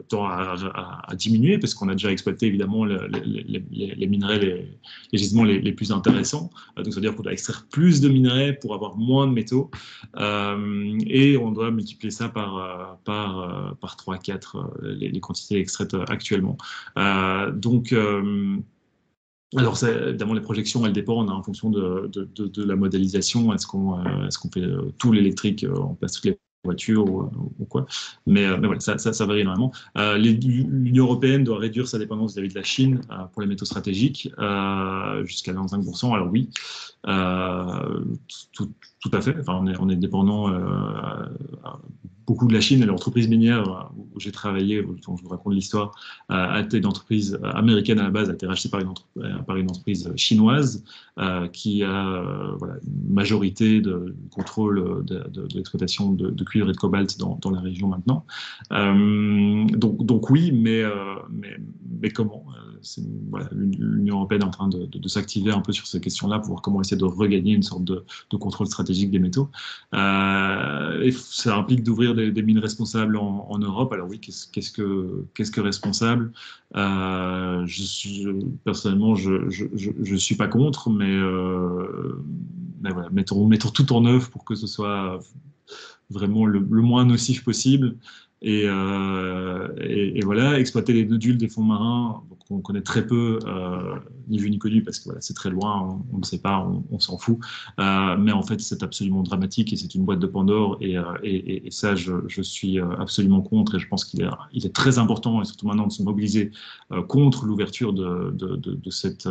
tend à diminuer parce qu'on a déjà exploité évidemment les minerais, les gisements les plus intéressants. Donc ça veut dire qu'on doit extraire plus de minerais pour avoir moins de métaux, et on doit multiplier ça par 3, 4 les quantités extraites actuellement. Donc alors, évidemment, les projections, elles dépendent en fonction de la modélisation. Est-ce qu'on fait tout l'électrique, on place toutes les voitures ou quoi? Mais voilà, ça varie énormément. L'Union européenne doit réduire sa dépendance vis-à-vis de la Chine pour les métaux stratégiques jusqu'à 25%. Alors oui, tout à fait. Enfin, on est dépendant beaucoup de la Chine. Et l'entreprise minière où j'ai travaillé, dont je vous raconte l'histoire, a été une entreprise américaine à la base, a été rachetée par une entreprise chinoise qui a voilà, une majorité de contrôle de l'exploitation de cuivre et de cobalt dans la région maintenant. Donc oui, mais comment? Voilà, l'Union européenne est en train de s'activer un peu sur ces questions-là pour voir comment essayer de regagner une sorte de contrôle stratégique des métaux. Et ça implique d'ouvrir des mines responsables en Europe. Alors oui, qu'est-ce que responsable? Personnellement, je suis pas contre, mais voilà, mettons tout en œuvre pour que ce soit vraiment le moins nocif possible. Et voilà, exploiter les nodules des fonds marins, qu'on connaît très peu, ni vu ni connu, parce que voilà, c'est très loin, on ne sait pas, on s'en fout. Mais en fait, c'est absolument dramatique et c'est une boîte de Pandore. Et ça, je suis absolument contre. Et je pense qu'il est très important, et surtout maintenant, de se mobiliser contre l'ouverture de cette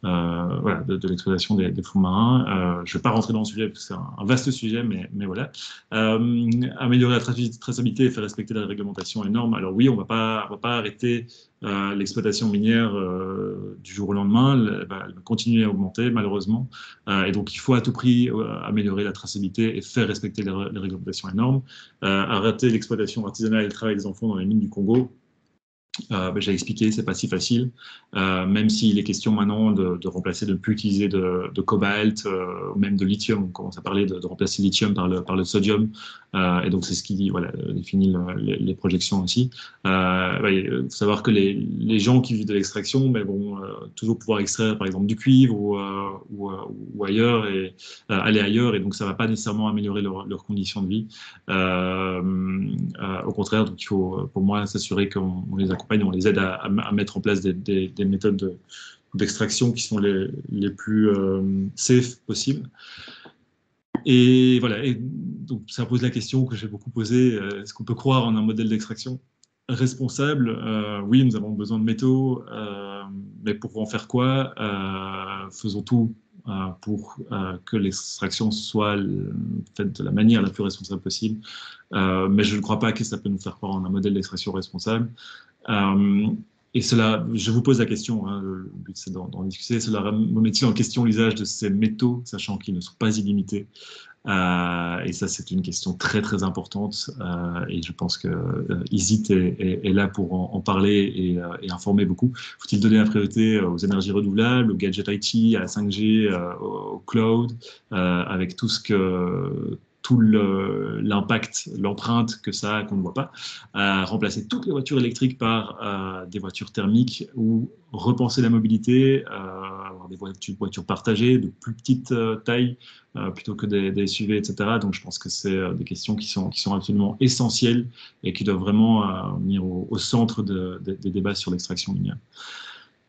voilà, de l'exploitation des fonds marins. Je ne vais pas rentrer dans le sujet parce que c'est un vaste sujet, mais voilà. Améliorer la traçabilité et faire respecter la réglementation et les normes. Alors oui, on va pas arrêter l'exploitation minière du jour au lendemain. Elle va continuer à augmenter, malheureusement. Et donc, il faut à tout prix améliorer la traçabilité et faire respecter les réglementations et les normes. Arrêter l'exploitation artisanale et le travail des enfants dans les mines du Congo. J'ai expliqué, c'est pas si facile, même s'il est question maintenant de remplacer, de ne plus utiliser de cobalt, ou même de lithium. On commence à parler de remplacer le lithium par le sodium, et donc c'est ce qui voilà, définit les projections aussi. Il faut savoir que les gens qui vivent de l'extraction vont toujours pouvoir extraire par exemple du cuivre ou ailleurs et aller ailleurs, et donc ça va pas nécessairement améliorer leurs conditions de vie. Au contraire, donc il faut pour moi s'assurer qu'on les accompagne, on les aide à mettre en place des méthodes d'extraction qui sont les plus safe possibles. Et voilà, et donc ça pose la question que j'ai beaucoup posée, est-ce qu'on peut croire en un modèle d'extraction responsable? Oui, nous avons besoin de métaux, mais pour en faire quoi? Faisons tout pour que l'extraction soit faite de la manière la plus responsable possible. Mais je ne crois pas que ça peut nous faire croire en un modèle d'extraction responsable. Et cela, je vous pose la question, hein, le but c'est d'en discuter, cela remet-il en question l'usage de ces métaux, sachant qu'ils ne sont pas illimités? Et ça, c'est une question très très importante, et je pense que ISIT est là pour en parler et informer beaucoup. Faut-il donner la priorité aux énergies renouvelables, au gadget IT, à la 5G, au cloud, avec tout l'impact, l'empreinte que ça a, qu'on ne voit pas, remplacer toutes les voitures électriques par des voitures thermiques, ou repenser la mobilité, avoir des voitures partagées de plus petite taille, plutôt que des SUV, etc. Donc je pense que c'est des questions qui sont absolument essentielles et qui doivent vraiment venir au centre des débats sur l'extraction minière.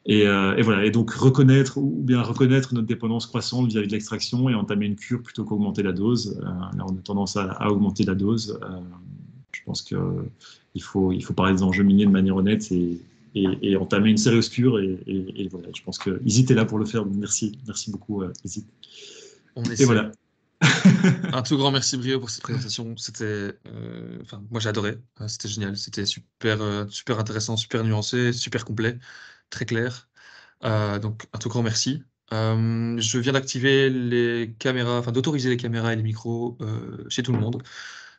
Et voilà, et donc reconnaître notre dépendance croissante vis-à-vis de l'extraction et entamer une cure plutôt qu'augmenter la dose. Là, on a tendance à augmenter la dose. Je pense qu'il faut parler des enjeux miniers de manière honnête et entamer une sérieuse cure. Et voilà, je pense que Isit est là pour le faire. Donc merci beaucoup, Isit. On Et essaie. voilà. Un tout grand merci Brio pour cette présentation. Moi j'ai adoré. C'était génial. C'était super intéressant, super nuancé, super complet, très clair. Donc un tout grand merci. Je viens d'activer les caméras, d'autoriser les caméras et les micros chez tout le monde.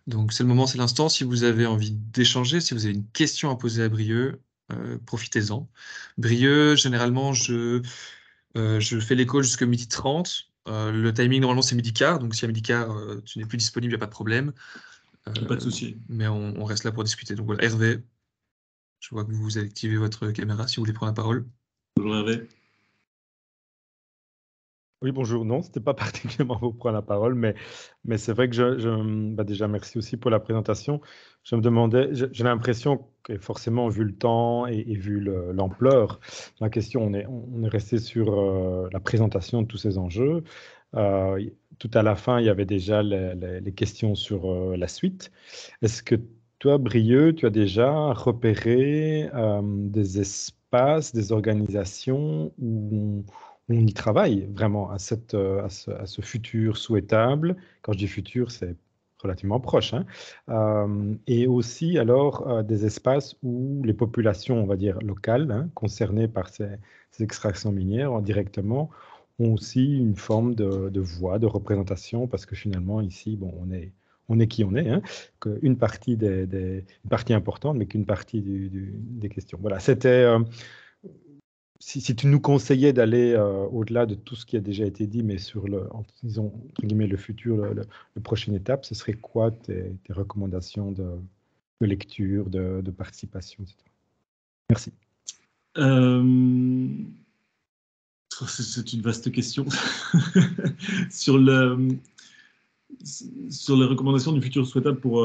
Donc c'est le moment, c'est l'instant. Si vous avez envie d'échanger, si vous avez une question à poser à Brieux, profitez-en. Brieux, généralement, je fais les calls jusqu'à 12h30. Le timing, normalement, c'est 12h15. Donc si à 12h15, tu n'es plus disponible, il n'y a pas de problème. Pas de souci. Mais on reste là pour discuter. Donc voilà, Hervé, je vois que vous avez activé votre caméra si vous voulez prendre la parole. Bonjour Hervé. Oui, bonjour. Non, c'était pas particulièrement pour prendre la parole, mais c'est vrai que déjà, merci aussi pour la présentation. Je me demandais, j'ai l'impression que forcément, vu le temps et vu l'ampleur, la question, on est resté sur la présentation de tous ces enjeux. Tout à la fin, il y avait déjà les questions sur la suite. Est-ce que toi, Brieux, tu as déjà repéré des espaces, des organisations où on y travaille vraiment à ce futur souhaitable? Quand je dis futur, c'est relativement proche, hein. Et aussi, alors, des espaces où les populations, on va dire, locales, hein, concernées par ces extractions minières directement, ont aussi une forme de voix, de représentation, parce que finalement, ici, bon, on est qui on est, hein, une partie une partie importante, mais qu'une partie des questions. Voilà, c'était... si tu nous conseillais d'aller au-delà de tout ce qui a déjà été dit, mais sur disons, entre guillemets, le futur, le prochaine étape, ce serait quoi tes recommandations de lecture, de participation, etc. Merci. C'est une vaste question. sur les recommandations du futur souhaitable pour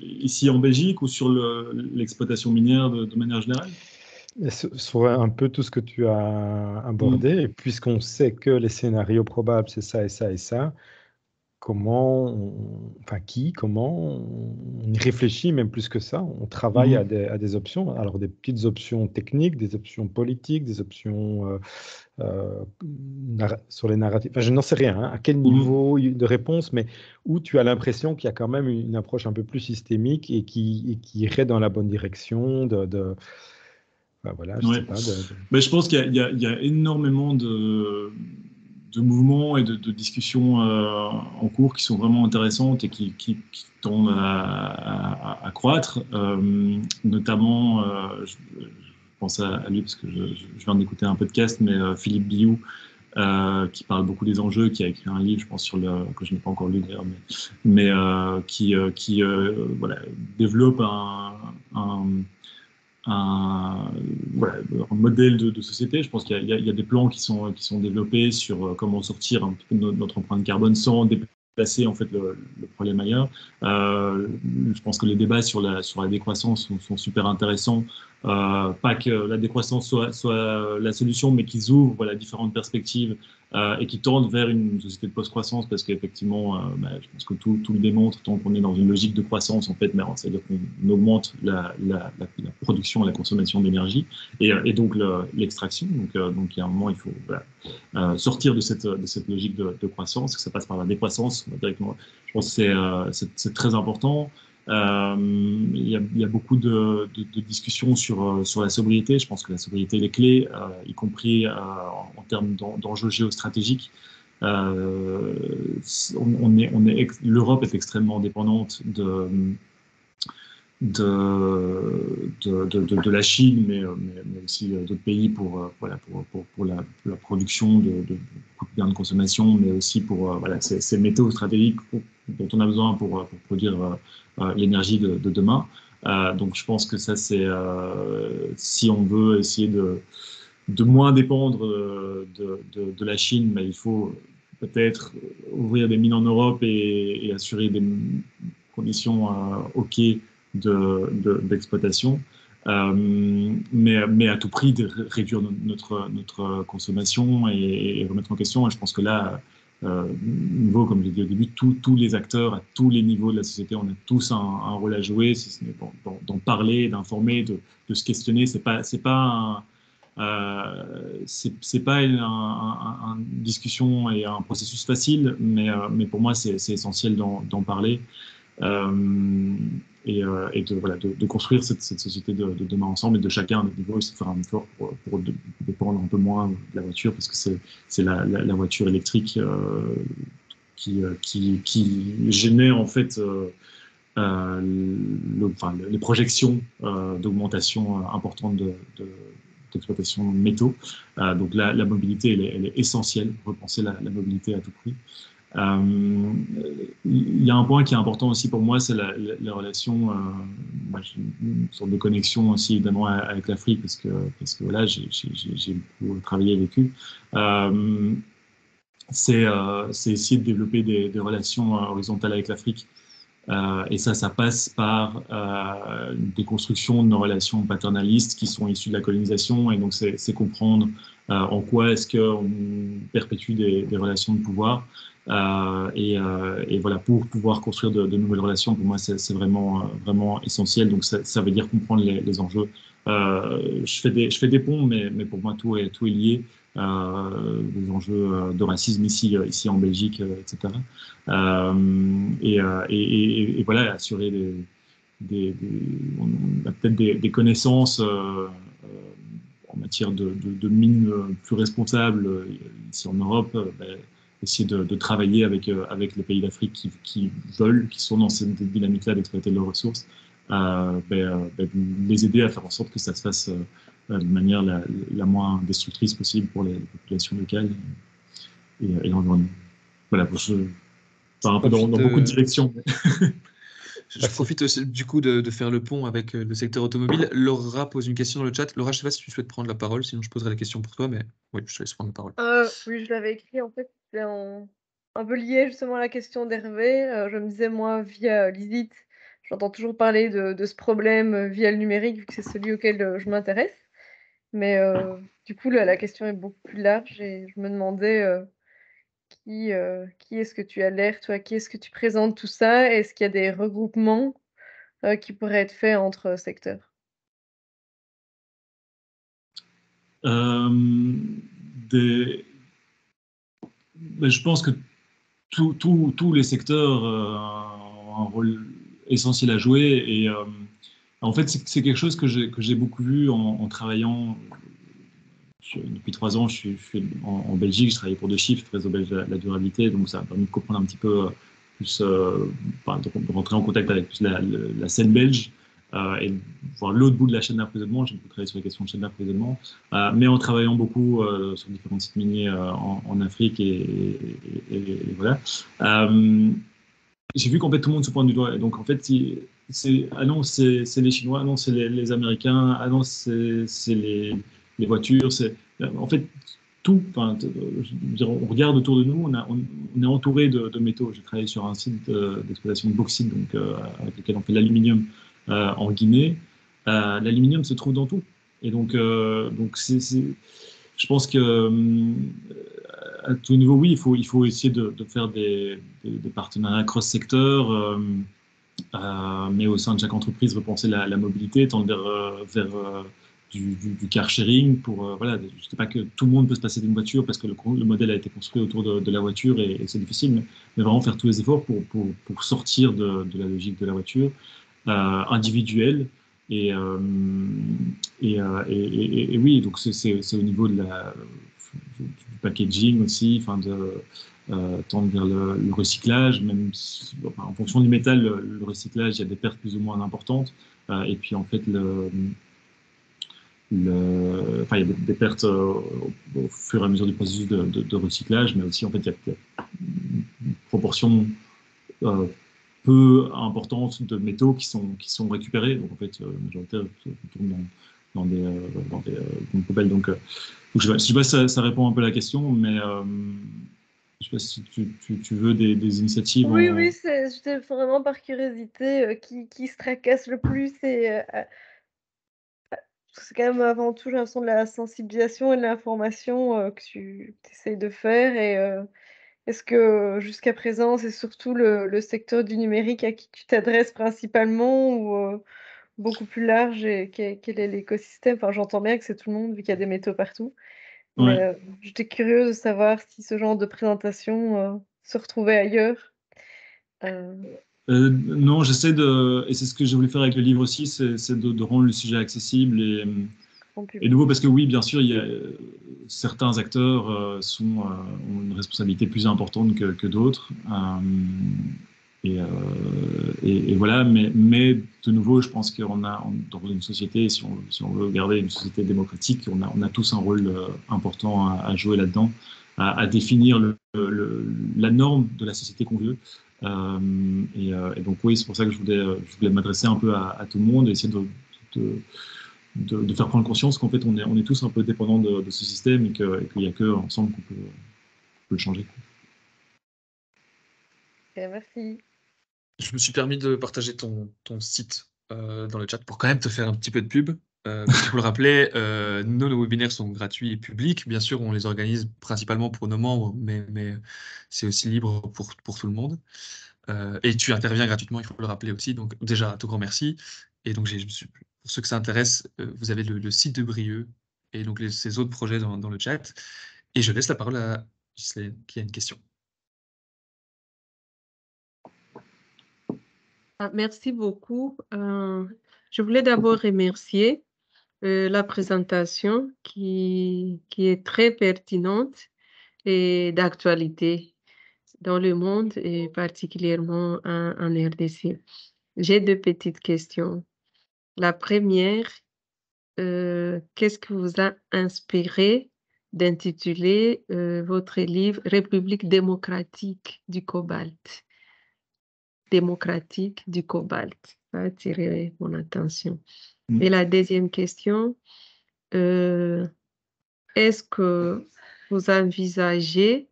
ici en Belgique, ou sur l'exploitation minière de manière générale? Sur un peu tout ce que tu as abordé, et puisqu'on sait que les scénarios probables, c'est ça et ça et ça, comment on y réfléchit, même plus que ça, on travaille à des options, alors des petites options techniques, des options politiques, des options sur les narratifs, je n'en sais rien, hein, à quel niveau de réponse, mais où tu as l'impression qu'il y a quand même une approche un peu plus systémique et qui irait dans la bonne direction voilà, je sais pas. Mais je pense qu'il y a énormément mouvements et de discussions en cours qui sont vraiment intéressantes et qui tendent à croître. Notamment, je pense à lui parce que je viens d'écouter un podcast, mais Philippe Biou, qui parle beaucoup des enjeux, qui a écrit un livre, je pense, que je n'ai pas encore lu d'ailleurs, mais qui voilà, développe voilà, un modèle de société. Je pense qu'il y a des plans qui sont développés sur comment sortir un petit peu de notre empreinte carbone sans déplacer en fait le problème ailleurs. Je pense que les débats sur la décroissance sont super intéressants. Pas que la décroissance soit la solution, mais qu'ils ouvrent voilà, différentes perspectives et qui tendent vers une société de post-croissance, parce qu'effectivement, je pense que tout le démontre, tant qu'on est dans une logique de croissance, en fait, c'est-à-dire qu'on augmente la production et la consommation d'énergie et donc l'extraction. Donc, il y a un moment, il faut voilà, sortir de cette logique de croissance, que ça passe par la décroissance directement. Je pense que c'est très important. Il y a beaucoup de discussions sur la sobriété. Je pense que la sobriété est clé, y compris en termes d'enjeux géostratégiques. L'Europe est extrêmement dépendante de la Chine, mais aussi d'autres pays pour la production de biens de consommation, mais aussi pour voilà, ces métaux stratégiques dont on a besoin pour produire l'énergie de demain. Donc je pense que ça, c'est si on veut essayer de moins dépendre de la Chine, mais il faut peut-être ouvrir des mines en Europe et assurer des conditions OK d'exploitation, mais à tout prix de réduire notre consommation et remettre en question. Et je pense que là, niveau, comme j'ai dit au début, tous les acteurs à tous les niveaux de la société, on a tous un rôle à jouer, si ce n'est d'en parler, d'informer, de se questionner. C'est pas une discussion et un processus facile, mais pour moi, c'est essentiel d'en parler. Et de construire cette société de demain ensemble, et de chacun à notre niveau essayer de faire un effort pour dépendre un peu moins de la voiture, parce que c'est la voiture électrique qui génère en fait les projections d'augmentation importante d'exploitation de métaux. Donc la mobilité, elle est essentielle, repenser la mobilité à tout prix. Il y a un point qui est important aussi pour moi, c'est la relation, une sorte de connexion aussi évidemment avec l'Afrique, parce que voilà, j'ai beaucoup travaillé avec eux. C'est essayer de développer des relations horizontales avec l'Afrique. Et ça passe par une déconstruction de nos relations paternalistes qui sont issues de la colonisation. Et donc, c'est comprendre en quoi est-ce qu'on perpétue des relations de pouvoir. Et voilà, pour pouvoir construire de nouvelles relations, pour moi, c'est vraiment, vraiment essentiel. Donc, ça veut dire comprendre les enjeux. Je fais des ponts, mais pour moi, tout est lié. Les enjeux de racisme ici en Belgique, etc. Et voilà, assurer on a peut-être des connaissances en matière de mines plus responsables ici en Europe. Essayer de travailler avec les pays d'Afrique qui sont dans cette dynamique-là d'exploiter leurs ressources, les aider à faire en sorte que ça se fasse de manière la moins destructrice possible pour les populations locales et l'environnement. Voilà, un peu dans beaucoup de directions. Je profite aussi, du coup de faire le pont avec le secteur automobile. Laura pose une question dans le chat. Laura, je ne sais pas si tu souhaites prendre la parole, sinon je poserai la question pour toi, mais oui, je te laisse prendre la parole. Oui, je l'avais écrit, en fait, c'est un peu lié justement à la question d'Hervé. Je me disais, moi, via l'ISIT, j'entends toujours parler de ce problème via le numérique, vu que c'est celui auquel je m'intéresse. Mais du coup, la question est beaucoup plus large, et je me demandais qui est-ce que tu alertes, ou à qui est-ce que tu présentes tout ça? Est-ce qu'il y a des regroupements qui pourraient être faits entre secteurs? Je pense que tous les secteurs ont un rôle essentiel à jouer, et en fait c'est quelque chose que j'ai beaucoup vu en travaillant. depuis 3 ans, je suis en Belgique, je travaille pour The Shift, réseau belge de la durabilité, donc ça m'a permis de comprendre un petit peu plus, de rentrer en contact avec plus la scène belge et de voir l'autre bout de la chaîne d'approvisionnement. J'ai beaucoup travaillé sur les questions de chaîne d'approvisionnement, mais en travaillant beaucoup sur différents sites miniers en Afrique et voilà. J'ai vu qu'en fait tout le monde se pointe du doigt. Et donc en fait, ah non, c'est les Chinois, ah non, c'est les Américains, ah non, c'est les voitures. En fait, tout. Enfin, je veux dire, on regarde autour de nous, on est entouré de métaux. J'ai travaillé sur un site d'exploitation de bauxite, donc avec lequel on fait l'aluminium en Guinée. L'aluminium se trouve dans tout. Et donc je pense que à tout niveau, oui, il faut essayer de faire des partenariats cross-secteurs, mais au sein de chaque entreprise, repenser la mobilité, tendre vers du car sharing pour, voilà, je sais pas que tout le monde peut se passer d'une voiture parce que le modèle a été construit autour de la voiture et c'est difficile, mais vraiment faire tous les efforts pour sortir de la logique de la voiture individuelle. Et oui, donc c'est au niveau du packaging aussi, enfin tendre vers le recyclage, même si, en fonction du métal, le recyclage, il y a des pertes plus ou moins importantes. Et puis en fait, il y a des pertes au fur et à mesure du processus de recyclage, mais aussi en fait, il y a une proportion peu importante de métaux qui sont récupérés. Donc en fait, la majorité tourne dans des poubelles. Donc je ne sais pas si ça répond un peu à la question, mais je ne sais pas si tu veux des initiatives. Oui, oui, c'était vraiment par curiosité qui se tracasse le plus et c'est quand même avant tout, j'ai l'impression, de la sensibilisation et de l'information que tu essayes de faire et est-ce que jusqu'à présent, c'est surtout le secteur du numérique à qui tu t'adresses principalement ou beaucoup plus large et quel est l'écosystème? Enfin, j'entends bien que c'est tout le monde vu qu'il y a des métaux partout, mais Ouais. j'étais curieuse de savoir si ce genre de présentation se retrouvait ailleurs. Non, et c'est ce que j'ai voulu faire avec le livre aussi, c'est de rendre le sujet accessible Grand et public. nouveau, parce que oui, bien sûr, il y a, certains acteurs ont une responsabilité plus importante que d'autres. Et voilà, mais de nouveau, je pense qu'on a, dans une société, si on veut garder une société démocratique, on a tous un rôle important à jouer là-dedans, à définir la norme de la société qu'on veut. Et donc oui, c'est pour ça que je voulais m'adresser un peu à tout le monde et essayer de faire prendre conscience qu'en fait on est tous un peu dépendants de ce système et qu'il n'y a que ensemble qu'on peut le changer. Ok, merci. Je me suis permis de partager ton site dans le chat pour quand même te faire un petit peu de pub. Parce qu'il faut le rappeler, nos webinaires sont gratuits et publics. Bien sûr, on les organise principalement pour nos membres, mais c'est aussi libre pour tout le monde. Et tu interviens gratuitement, il faut le rappeler aussi. Donc déjà, un tout grand merci. Et donc, pour ceux que ça intéresse, vous avez le site de Brieux et donc ces autres projets dans le chat. Et je laisse la parole à Ghislaine qui a une question. Merci beaucoup. Je voulais d'abord remercier la présentation qui est très pertinente et d'actualité dans le monde et particulièrement en RDC. J'ai 2 petites questions. La première, qu'est-ce qui vous a inspiré d'intituler votre livre République démocratique du cobalt? Démocratique du cobalt. Ça a attiré mon attention. Et la deuxième question, est-ce que vous envisagez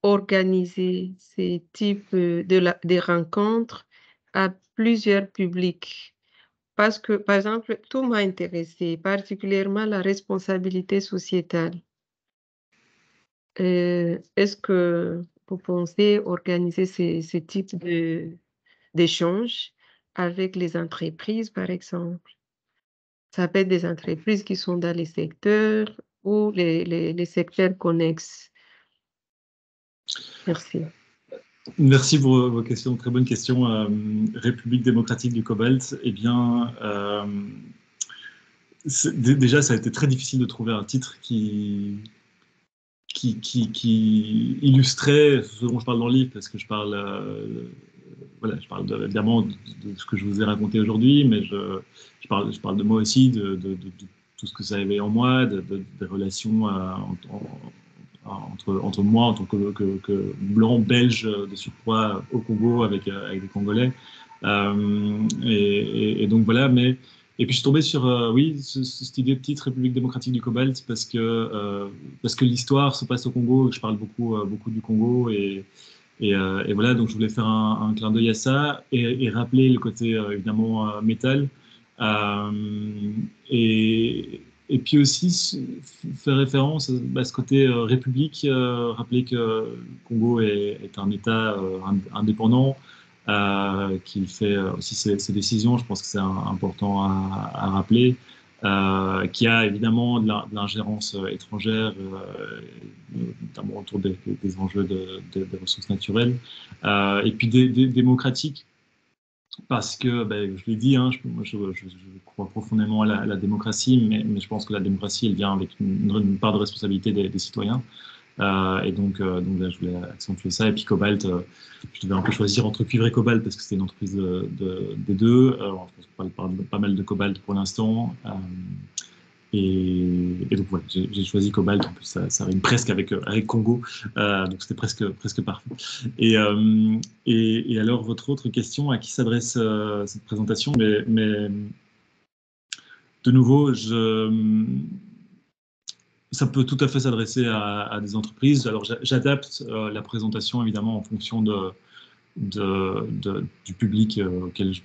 organiser ces types de rencontres à plusieurs publics? Parce que, par exemple, tout m'a intéressé, particulièrement la responsabilité sociétale. Est-ce que vous pensez organiser ces types d'échanges avec les entreprises, par exemple? Ça peut être des entreprises qui sont dans les secteurs ou les secteurs connexes. Merci. Merci pour vos questions, très bonnes questions. République démocratique du cobalt, eh bien, déjà, ça a été très difficile de trouver un titre qui illustrait ce dont je parle dans le livre, parce que je parle, voilà, je parle évidemment de ce que je vous ai raconté aujourd'hui, mais je parle de moi aussi, de tout ce que ça avait en moi, des relations entre moi en tant que blanc belge de surpoids au Congo avec des Congolais. Et donc voilà, et puis je suis tombé sur oui, cette idée de titre République démocratique du Cobalt parce que l'histoire se passe au Congo, je parle beaucoup du Congo et voilà, donc je voulais faire un clin d'œil à ça et rappeler le côté évidemment métal et puis aussi faire référence à ce côté république, rappeler que le Congo est un État indépendant qui fait aussi ses décisions. Je pense que c'est important à rappeler. Qui a évidemment de l'ingérence étrangère, notamment autour des enjeux des ressources naturelles, et puis démocratiques, parce que, ben, je l'ai dit, hein, moi je crois profondément à la démocratie, mais je pense que la démocratie, elle vient avec une part de responsabilité des citoyens. Et donc là, je voulais accentuer ça. Et puis Cobalt, je devais un peu choisir entre cuivre et cobalt parce que c'était une entreprise des deux. Je pense qu'on parle pas mal de Cobalt pour l'instant. Et donc voilà, j'ai choisi Cobalt. En plus, ça rime presque avec Congo, donc c'était presque parfait. Et alors, votre autre question, à qui s'adresse cette présentation? Mais de nouveau, ça peut tout à fait s'adresser à des entreprises. Alors, j'adapte la présentation, évidemment, en fonction du public auquel je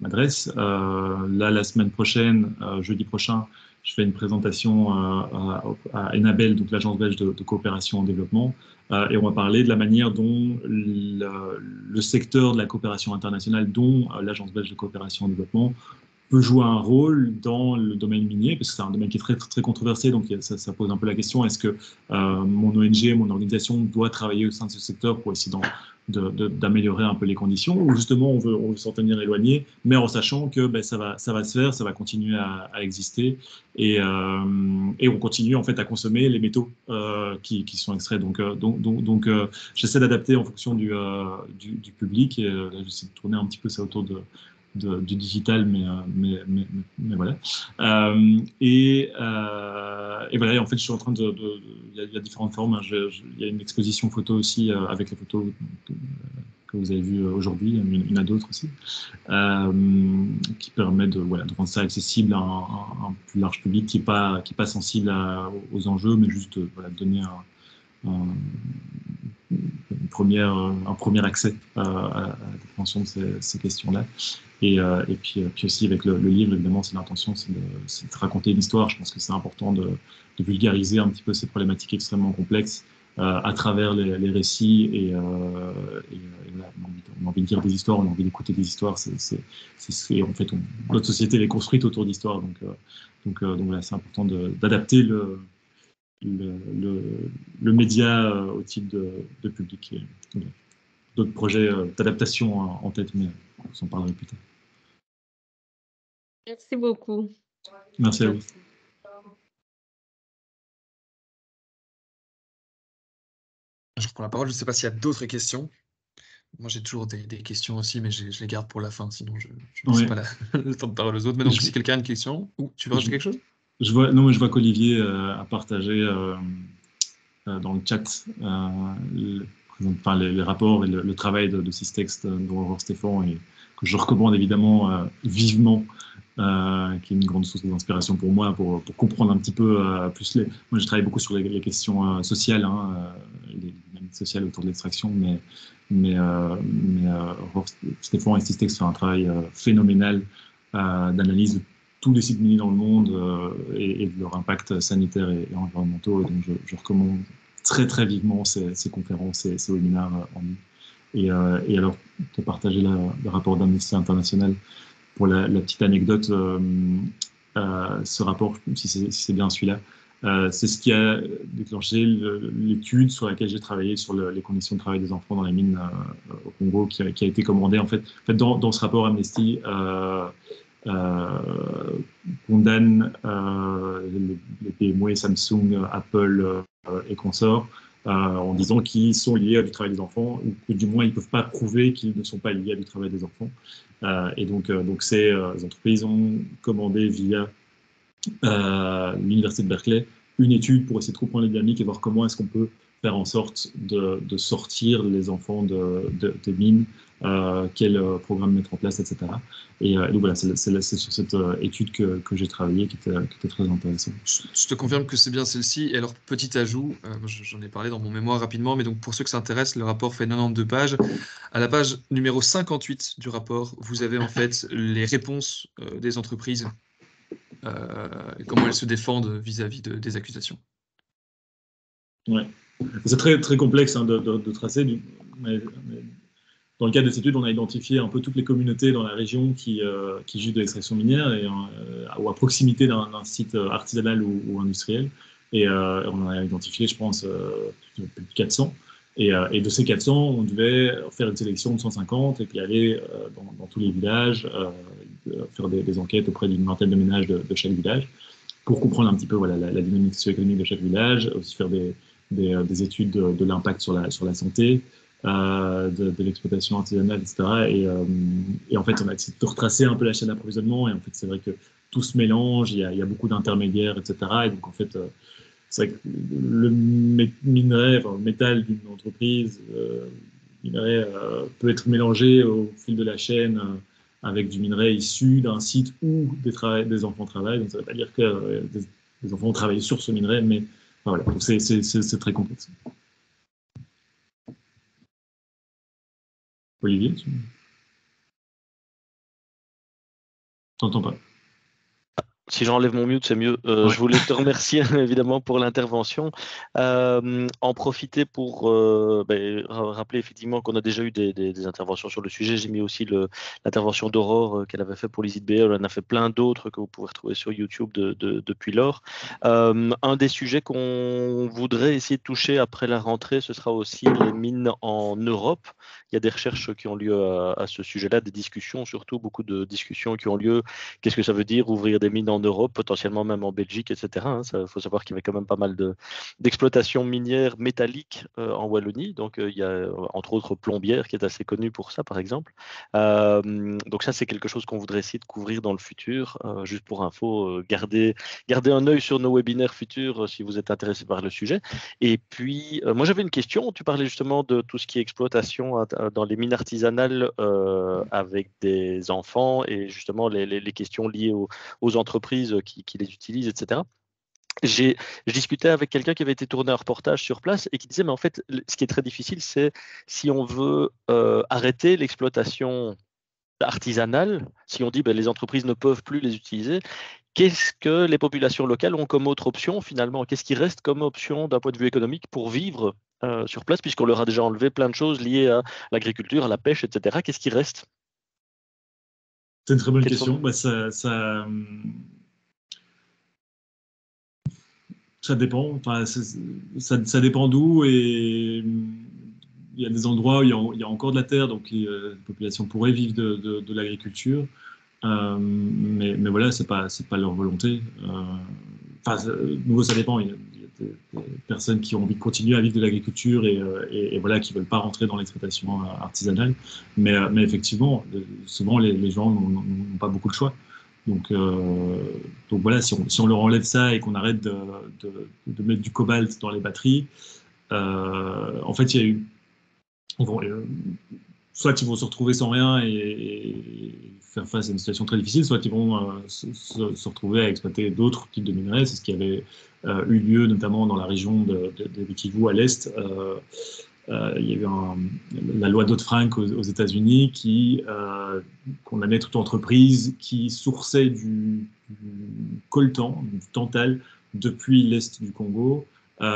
m'adresse. Là, la semaine prochaine, jeudi prochain, je fais une présentation à Enabel, donc l'agence belge de coopération en développement, et on va parler de la manière dont le secteur de la coopération internationale, dont l'agence belge de coopération en développement, peut jouer un rôle dans le domaine minier, parce que c'est un domaine qui est très, très controversé, donc ça pose un peu la question, est-ce que mon ONG, mon organisation doit travailler au sein de ce secteur pour essayer d'améliorer un peu les conditions, ou justement on veut s'en tenir éloigné, mais en sachant que ben, ça va se faire, ça va continuer à exister, et on continue en fait à consommer les métaux qui sont extraits. Donc j'essaie d'adapter en fonction du public, et là j'essaie de tourner un petit peu ça autour du digital, mais voilà. Et voilà, et en fait, je suis en train il y a différentes formes. Hein. Il y a une exposition photo aussi avec les photos que vous avez vues aujourd'hui. Il y en a d'autres aussi, qui permet de rendre ça accessible à un plus large public qui n'est pas sensible aux enjeux, mais juste donner un premier accès à la compréhension de ces questions-là. Et puis aussi avec le livre, évidemment, l'intention, c'est de raconter une histoire. Je pense que c'est important de vulgariser un petit peu ces problématiques extrêmement complexes à travers les récits. Et voilà, on a envie de dire des histoires, on a envie d'écouter des histoires. En fait, notre société elle est construite autour d'histoires. Donc voilà, c'est important d'adapter le média au type de public. D'autres projets d'adaptation en tête, mais on s'en parlera plus tard. Merci beaucoup. Merci à vous. Je reprends la parole. Je ne sais pas s'il y a d'autres questions. Moi, j'ai toujours des questions aussi, mais je les garde pour la fin, sinon je ne laisse pas le temps de parole aux autres. Mais donc, si quelqu'un a une question, ou tu veux rajouter quelque chose? Je vois qu'Olivier a partagé dans le chat les rapports et le travail de Systex d'Aurore Stéphan, et que je recommande évidemment vivement, qui est une grande source d'inspiration pour moi, pour comprendre un petit peu plus Moi, je travaille beaucoup sur les questions sociales, les dynamiques sociales autour de l'extraction, mais Aurore Stéphan et Systex font un travail phénoménal d'analyse de tous les sites miniers dans le monde et de leur impact sanitaire et environnementaux. Donc, je recommande très très vivement ces conférences et ces webinaires en ligne. Et alors, de partager le rapport d'Amnesty International. Pour la petite anecdote, ce rapport, si c'est bien celui-là, c'est ce qui a déclenché l'étude sur laquelle j'ai travaillé sur les conditions de travail des enfants dans les mines au Congo, qui a été commandée. En fait, dans ce rapport Amnesty, condamne les PME, Samsung, Apple et consorts, en disant qu'ils sont liés à du travail des enfants, ou que du moins ils ne peuvent pas prouver qu'ils ne sont pas liés à du travail des enfants. Et donc ces entreprises ont commandé via l'université de Berkeley une étude pour essayer de comprendre les dynamiques et voir comment est-ce qu'on peut faire en sorte de sortir les enfants des mines, quel programme mettre en place, etc. Et donc voilà, c'est sur cette étude que j'ai travaillé qui était très intéressante. Je te confirme que c'est bien celle-ci. Et alors, petit ajout, j'en ai parlé dans mon mémoire rapidement, mais donc pour ceux que ça intéresse, le rapport fait 92 pages. À la page numéro 58 du rapport, vous avez en fait les réponses des entreprises et comment elles se défendent vis-à-vis des accusations. Ouais. C'est très, très complexe de tracer, mais dans le cadre de cette étude, on a identifié un peu toutes les communautés dans la région qui jugent de l'extraction minière ou à proximité d'un site artisanal ou industriel. Et on a identifié, je pense, plus de 400. Et de ces 400, on devait faire une sélection de 150 et puis aller dans tous les villages, faire des enquêtes auprès d'une vingtaine de ménages de chaque village pour comprendre un petit peu voilà, la dynamique socio-économique de chaque village, aussi faire des études de l'impact sur la santé, de l'exploitation artisanale, etc. Et en fait, on a essayé de retracer un peu la chaîne d'approvisionnement. Et en fait, c'est vrai que tout se mélange, il y a beaucoup d'intermédiaires, etc. Et donc, en fait, c'est vrai que le minerai, enfin, le métal d'une entreprise, minerai peut être mélangé au fil de la chaîne avec du minerai issu d'un site où des enfants travaillent. Donc, ça ne veut pas dire que des enfants ont travaillé sur ce minerai, mais voilà, c'est très complexe. Olivier, tu t'entends pas? Si j'enlève mon mute, c'est mieux. Ouais. Je voulais te remercier évidemment pour l'intervention. En profiter pour rappeler effectivement qu'on a déjà eu des interventions sur le sujet. J'ai mis aussi l'intervention d'Aurore qu'elle avait fait pour l'ISITBE. Elle en a fait plein d'autres que vous pouvez retrouver sur YouTube depuis lors. Un des sujets qu'on voudrait essayer de toucher après la rentrée, ce sera aussi les mines en Europe. Il y a des recherches qui ont lieu à ce sujet-là, des discussions, surtout beaucoup de discussions qui ont lieu. Qu'est-ce que ça veut dire ouvrir des mines en Europe, potentiellement même en Belgique, etc. Il faut savoir qu'il y avait quand même pas mal d'exploitations minières métalliques en Wallonie. Donc, il y a entre autres Plombières qui est assez connue pour ça, par exemple. Donc ça, c'est quelque chose qu'on voudrait essayer de couvrir dans le futur. Juste pour info, gardez un œil sur nos webinaires futurs si vous êtes intéressé par le sujet. Et puis, moi, j'avais une question. Tu parlais justement de tout ce qui est exploitation dans les mines artisanales avec des enfants et justement les questions liées aux entreprises qui les utilisent, etc. Je discutais avec quelqu'un qui avait été tourné un reportage sur place et qui disait, mais en fait, ce qui est très difficile, c'est si on veut arrêter l'exploitation artisanale, si on dit les entreprises ne peuvent plus les utiliser, qu'est-ce que les populations locales ont comme autre option finalement? Qu'est-ce qui reste comme option d'un point de vue économique pour vivre sur place, puisqu'on leur a déjà enlevé plein de choses liées à l'agriculture, à la pêche, etc. Qu'est-ce qui reste? C'est une très bonne Quelles question. Ça dépend. Enfin, ça dépend d'où. Et il y a des endroits où il y a encore de la terre, donc la population pourrait vivre de l'agriculture. Mais voilà, c'est pas leur volonté. Nouveau, ça dépend. Il y a des personnes qui ont envie de continuer à vivre de l'agriculture et voilà, qui veulent pas rentrer dans l'exploitation artisanale. Mais effectivement, souvent les gens n'ont pas beaucoup de choix. Donc voilà, si on leur enlève ça et qu'on arrête de mettre du cobalt dans les batteries, en fait, il y a eu soit ils vont se retrouver sans rien et faire face à une situation très difficile, soit ils vont se retrouver à exploiter d'autres types de minerais. C'est ce qui avait eu lieu notamment dans la région de Kivu à l'est. Il y a eu la loi Dodd-Frank aux États-Unis qui condamnait toute entreprise qui sourçait du coltan, du tantal, depuis l'est du Congo, de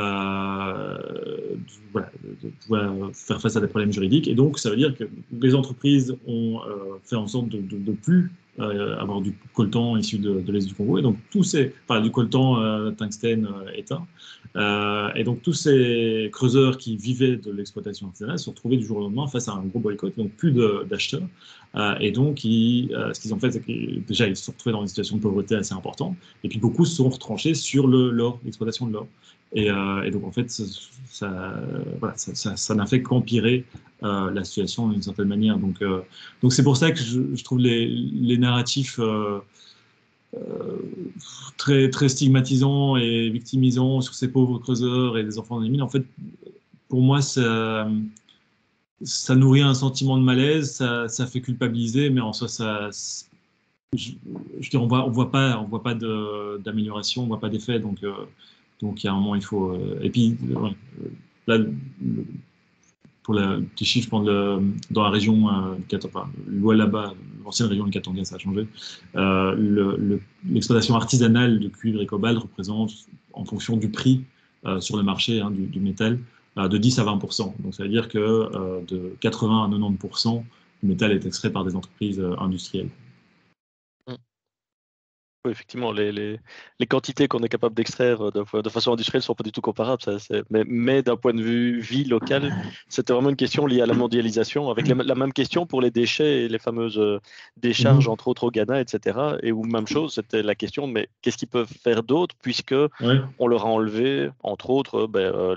pouvoir faire face à des problèmes juridiques. Et donc, ça veut dire que les entreprises ont fait en sorte de ne plus avoir du coltan issu de l'Est du Congo. Et donc, du coltan tungstène éteint. Et donc, tous ces creuseurs qui vivaient de l'exploitation artisanale se sont retrouvés du jour au lendemain face à un gros boycott, donc plus d'acheteurs. Et donc, ce qu'ils ont fait, c'est qu'ils déjà, ils se sont retrouvés dans une situation de pauvreté assez importante. Et puis, beaucoup se sont retranchés sur l'or, l'exploitation de l'or. Et donc, en fait, ça n'a fait qu'empirer la situation d'une certaine manière. Donc, c'est pour ça que je trouve les narratifs très, très stigmatisants et victimisants sur ces pauvres creuseurs et des enfants dans les mines. En fait, pour moi, ça nourrit un sentiment de malaise, ça fait culpabiliser, mais en soi, je veux dire, on voit pas d'amélioration, on voit pas d'effet. Donc, il y a un moment, il faut. Et puis, là, pour le petit chiffre, dans la région, là-bas, l'ancienne région du Katanga, ça a changé. L'exploitation artisanale de cuivre et cobalt représente, en fonction du prix sur le marché du métal, de 10 à 20%. Donc, ça veut dire que de 80 à 90%, le métal est extrait par des entreprises industrielles. Oui, effectivement, les quantités qu'on est capable d'extraire de façon industrielle ne sont pas du tout comparables. Mais d'un point de vue vie locale, c'était vraiment une question liée à la mondialisation, avec la même question pour les déchets et les fameuses décharges, entre autres au Ghana, etc. Et où, même chose, c'était la question, mais qu'est-ce qu'ils peuvent faire d'autre, puisque on leur a enlevé, entre autres,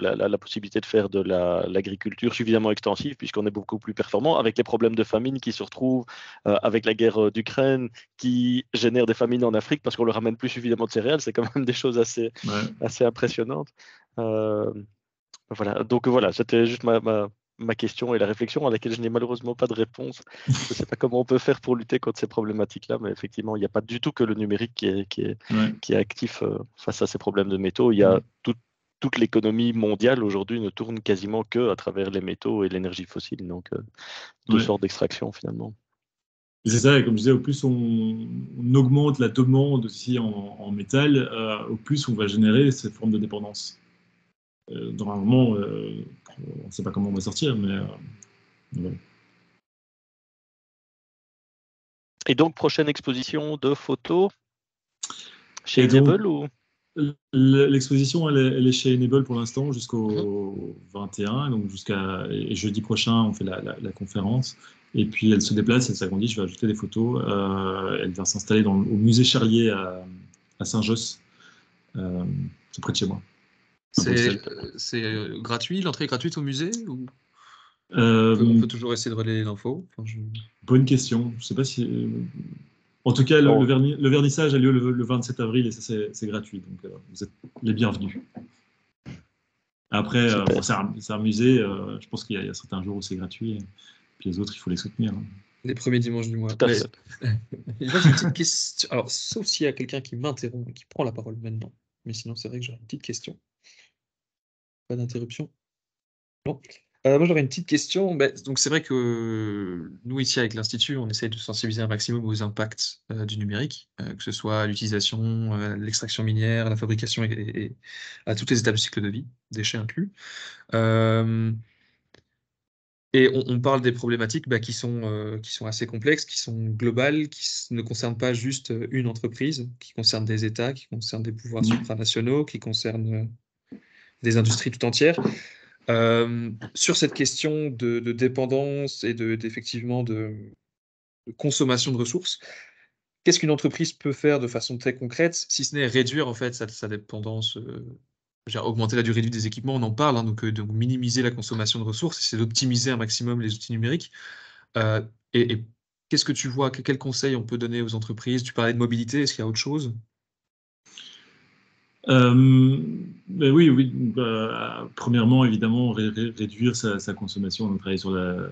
la possibilité de faire de l'agriculture suffisamment extensive, puisqu'on est beaucoup plus performant, avec les problèmes de famine qui se retrouvent, avec la guerre d'Ukraine, qui génère des famines en Afrique, parce qu'on leur ramène plus suffisamment de céréales. C'est quand même des choses assez impressionnantes. Voilà. Donc voilà, c'était juste ma question et la réflexion à laquelle je n'ai malheureusement pas de réponse. Je ne sais pas comment on peut faire pour lutter contre ces problématiques-là, mais effectivement, il n'y a pas du tout que le numérique qui est actif face à ces problèmes de métaux. Il y a toute l'économie mondiale aujourd'hui ne tourne quasiment que à travers les métaux et l'énergie fossile, donc deux sortes d'extraction finalement. C'est ça, et comme je disais, au plus on augmente la demande aussi en métal, au plus on va générer cette forme de dépendance. Dans un moment, on ne sait pas comment on va sortir, mais voilà. Et donc, prochaine exposition de photos chez Enable ou l'exposition, elle est chez Enable pour l'instant jusqu'au 21, donc et jeudi prochain, on fait la conférence. Et puis elle se déplace, elle s'agrandit, je vais ajouter des photos. Elle vient s'installer au musée Charlier à Saint-Josse. C'est près de chez moi. C'est gratuit, l'entrée est gratuite au musée ou on peut toujours essayer de relayer l'info. Bonne question. Je sais pas si. En tout cas, le vernissage a lieu le 27 avril et ça c'est gratuit, donc vous êtes les bienvenus. Après, c'est un musée. Je pense qu'il y a certains jours où c'est gratuit, puis les autres il faut les soutenir. Les premiers dimanches du mois. J'ai une petite question. Alors, sauf s'il y a quelqu'un qui m'interrompt et qui prend la parole maintenant. Mais sinon, c'est vrai que j'aurais une petite question. Pas d'interruption. Non. Moi, j'aurais une petite question. Donc, c'est vrai que nous, ici, avec l'Institut, on essaie de sensibiliser un maximum aux impacts du numérique, que ce soit l'utilisation, l'extraction minière, la fabrication et à toutes les étapes du cycle de vie, déchets inclus. Et on parle des problématiques qui sont assez complexes, qui sont globales, qui ne concernent pas juste une entreprise, qui concernent des États, qui concernent des pouvoirs supranationaux, qui concernent des industries tout entières. Sur cette question de dépendance et effectivement de consommation de ressources, qu'est-ce qu'une entreprise peut faire de façon très concrète, si ce n'est réduire en fait sa dépendance, augmenter la durée de vie des équipements, on en parle, donc minimiser la consommation de ressources, c'est d'optimiser un maximum les outils numériques. Et qu'est-ce que tu vois, quels conseils on peut donner aux entreprises? Tu parlais de mobilité, est-ce qu'il y a autre chose? Oui. Premièrement, évidemment, réduire sa consommation, donc travailler sur la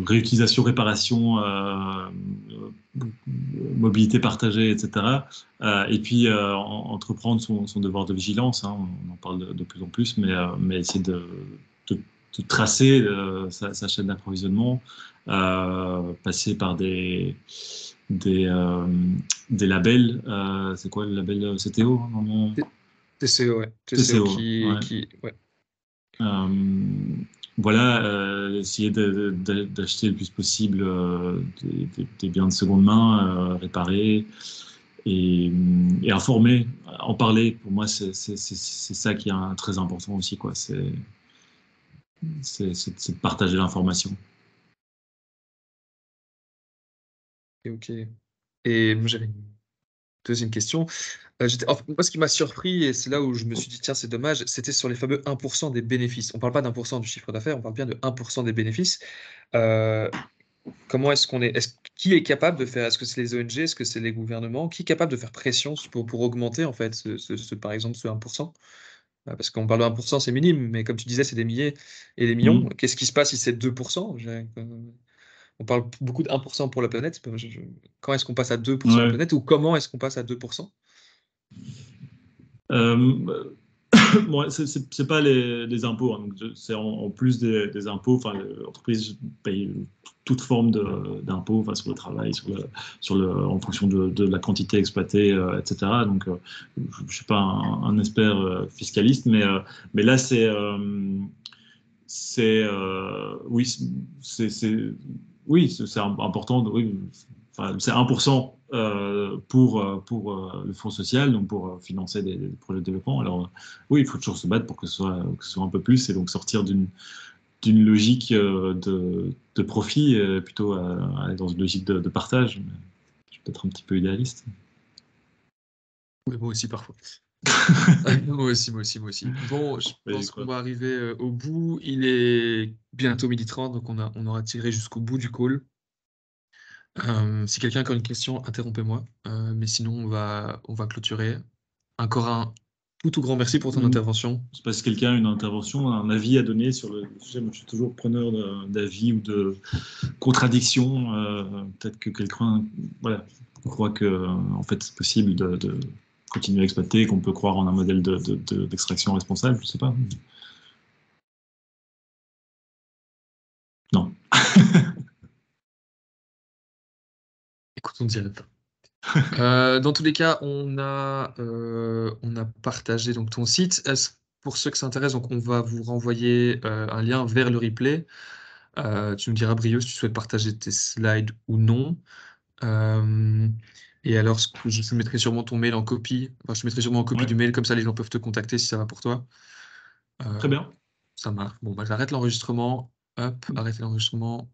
réutilisation, réparation, mobilité partagée, etc. Et puis entreprendre son devoir de vigilance. On en parle de plus en plus, mais essayer de tracer sa chaîne d'approvisionnement, passer par des labels. C'est quoi le label CTO TCO, ouais. TCO qui ouais. voilà, essayer d'acheter le plus possible des biens de seconde main, réparés, et informer, en parler. Pour moi, c'est ça qui est très important aussi, quoi. C'est de partager l'information. Ok. Et moi, j'avais une deuxième question. Moi, ce qui m'a surpris, et c'est là où je me suis dit, tiens, c'est dommage, c'était sur les fameux 1% des bénéfices. On ne parle pas d'1% du chiffre d'affaires, on parle bien de 1% des bénéfices. Comment est-ce qu'on est, qui est capable de faire, est-ce que c'est les ONG, est-ce que c'est les gouvernements, qui est capable de faire pression pour augmenter, en fait, par exemple, ce 1%? Parce qu'on parle de 1%, c'est minime, mais comme tu disais, c'est des milliers et des millions. Qu'est-ce qui se passe si c'est 2%? On parle beaucoup de 1% pour la planète. Quand est-ce qu'on passe à 2% de la Ouais. planète, ou comment est-ce qu'on passe à 2%? Bon, c'est pas les impôts, hein, donc c'est en plus des impôts. Enfin, l'entreprise paye toute forme d'impôts, enfin, sur le travail, en fonction de la quantité exploitée, etc. Donc, je suis pas un expert fiscaliste, mais là, oui, c'est important. Oui, enfin, c'est 1% pour le Fonds social, donc pour financer des projets de développement. Alors, oui, il faut toujours se battre pour que ce soit un peu plus, et donc sortir d'une logique de profit, plutôt aller dans une logique de partage. Je suis peut-être un petit peu idéaliste. Oui, moi aussi, parfois. Moi aussi. Bon, je pense qu'on va arriver au bout. Il est bientôt 12h30, donc on aura tiré jusqu'au bout du call. Si quelqu'un a encore une question, interrompez-moi. Mais sinon, on va clôturer. Encore un tout grand merci pour ton intervention. Je sais pas si quelqu'un a une intervention, un avis à donner sur le sujet. Moi, je suis toujours preneur d'avis ou de contradictions. Peut-être que quelqu'un, voilà, croit que en fait c'est possible de continuer à exploiter, qu'on peut croire en un modèle d'extraction responsable. Je sais pas. Non. Écoute, on dirait pas. Dans tous les cas, on a partagé donc ton site. Pour ceux que ça intéresse, donc on va vous renvoyer un lien vers le replay. Tu me diras, Brio, si tu souhaites partager tes slides ou non. Et alors, je mettrai sûrement ton mail en copie. Enfin, je mettrai sûrement en copie du mail, comme ça les gens peuvent te contacter si ça va pour toi. Très bien. Ça marche. Bon, bah, j'arrête l'enregistrement. Hop, arrêtez l'enregistrement.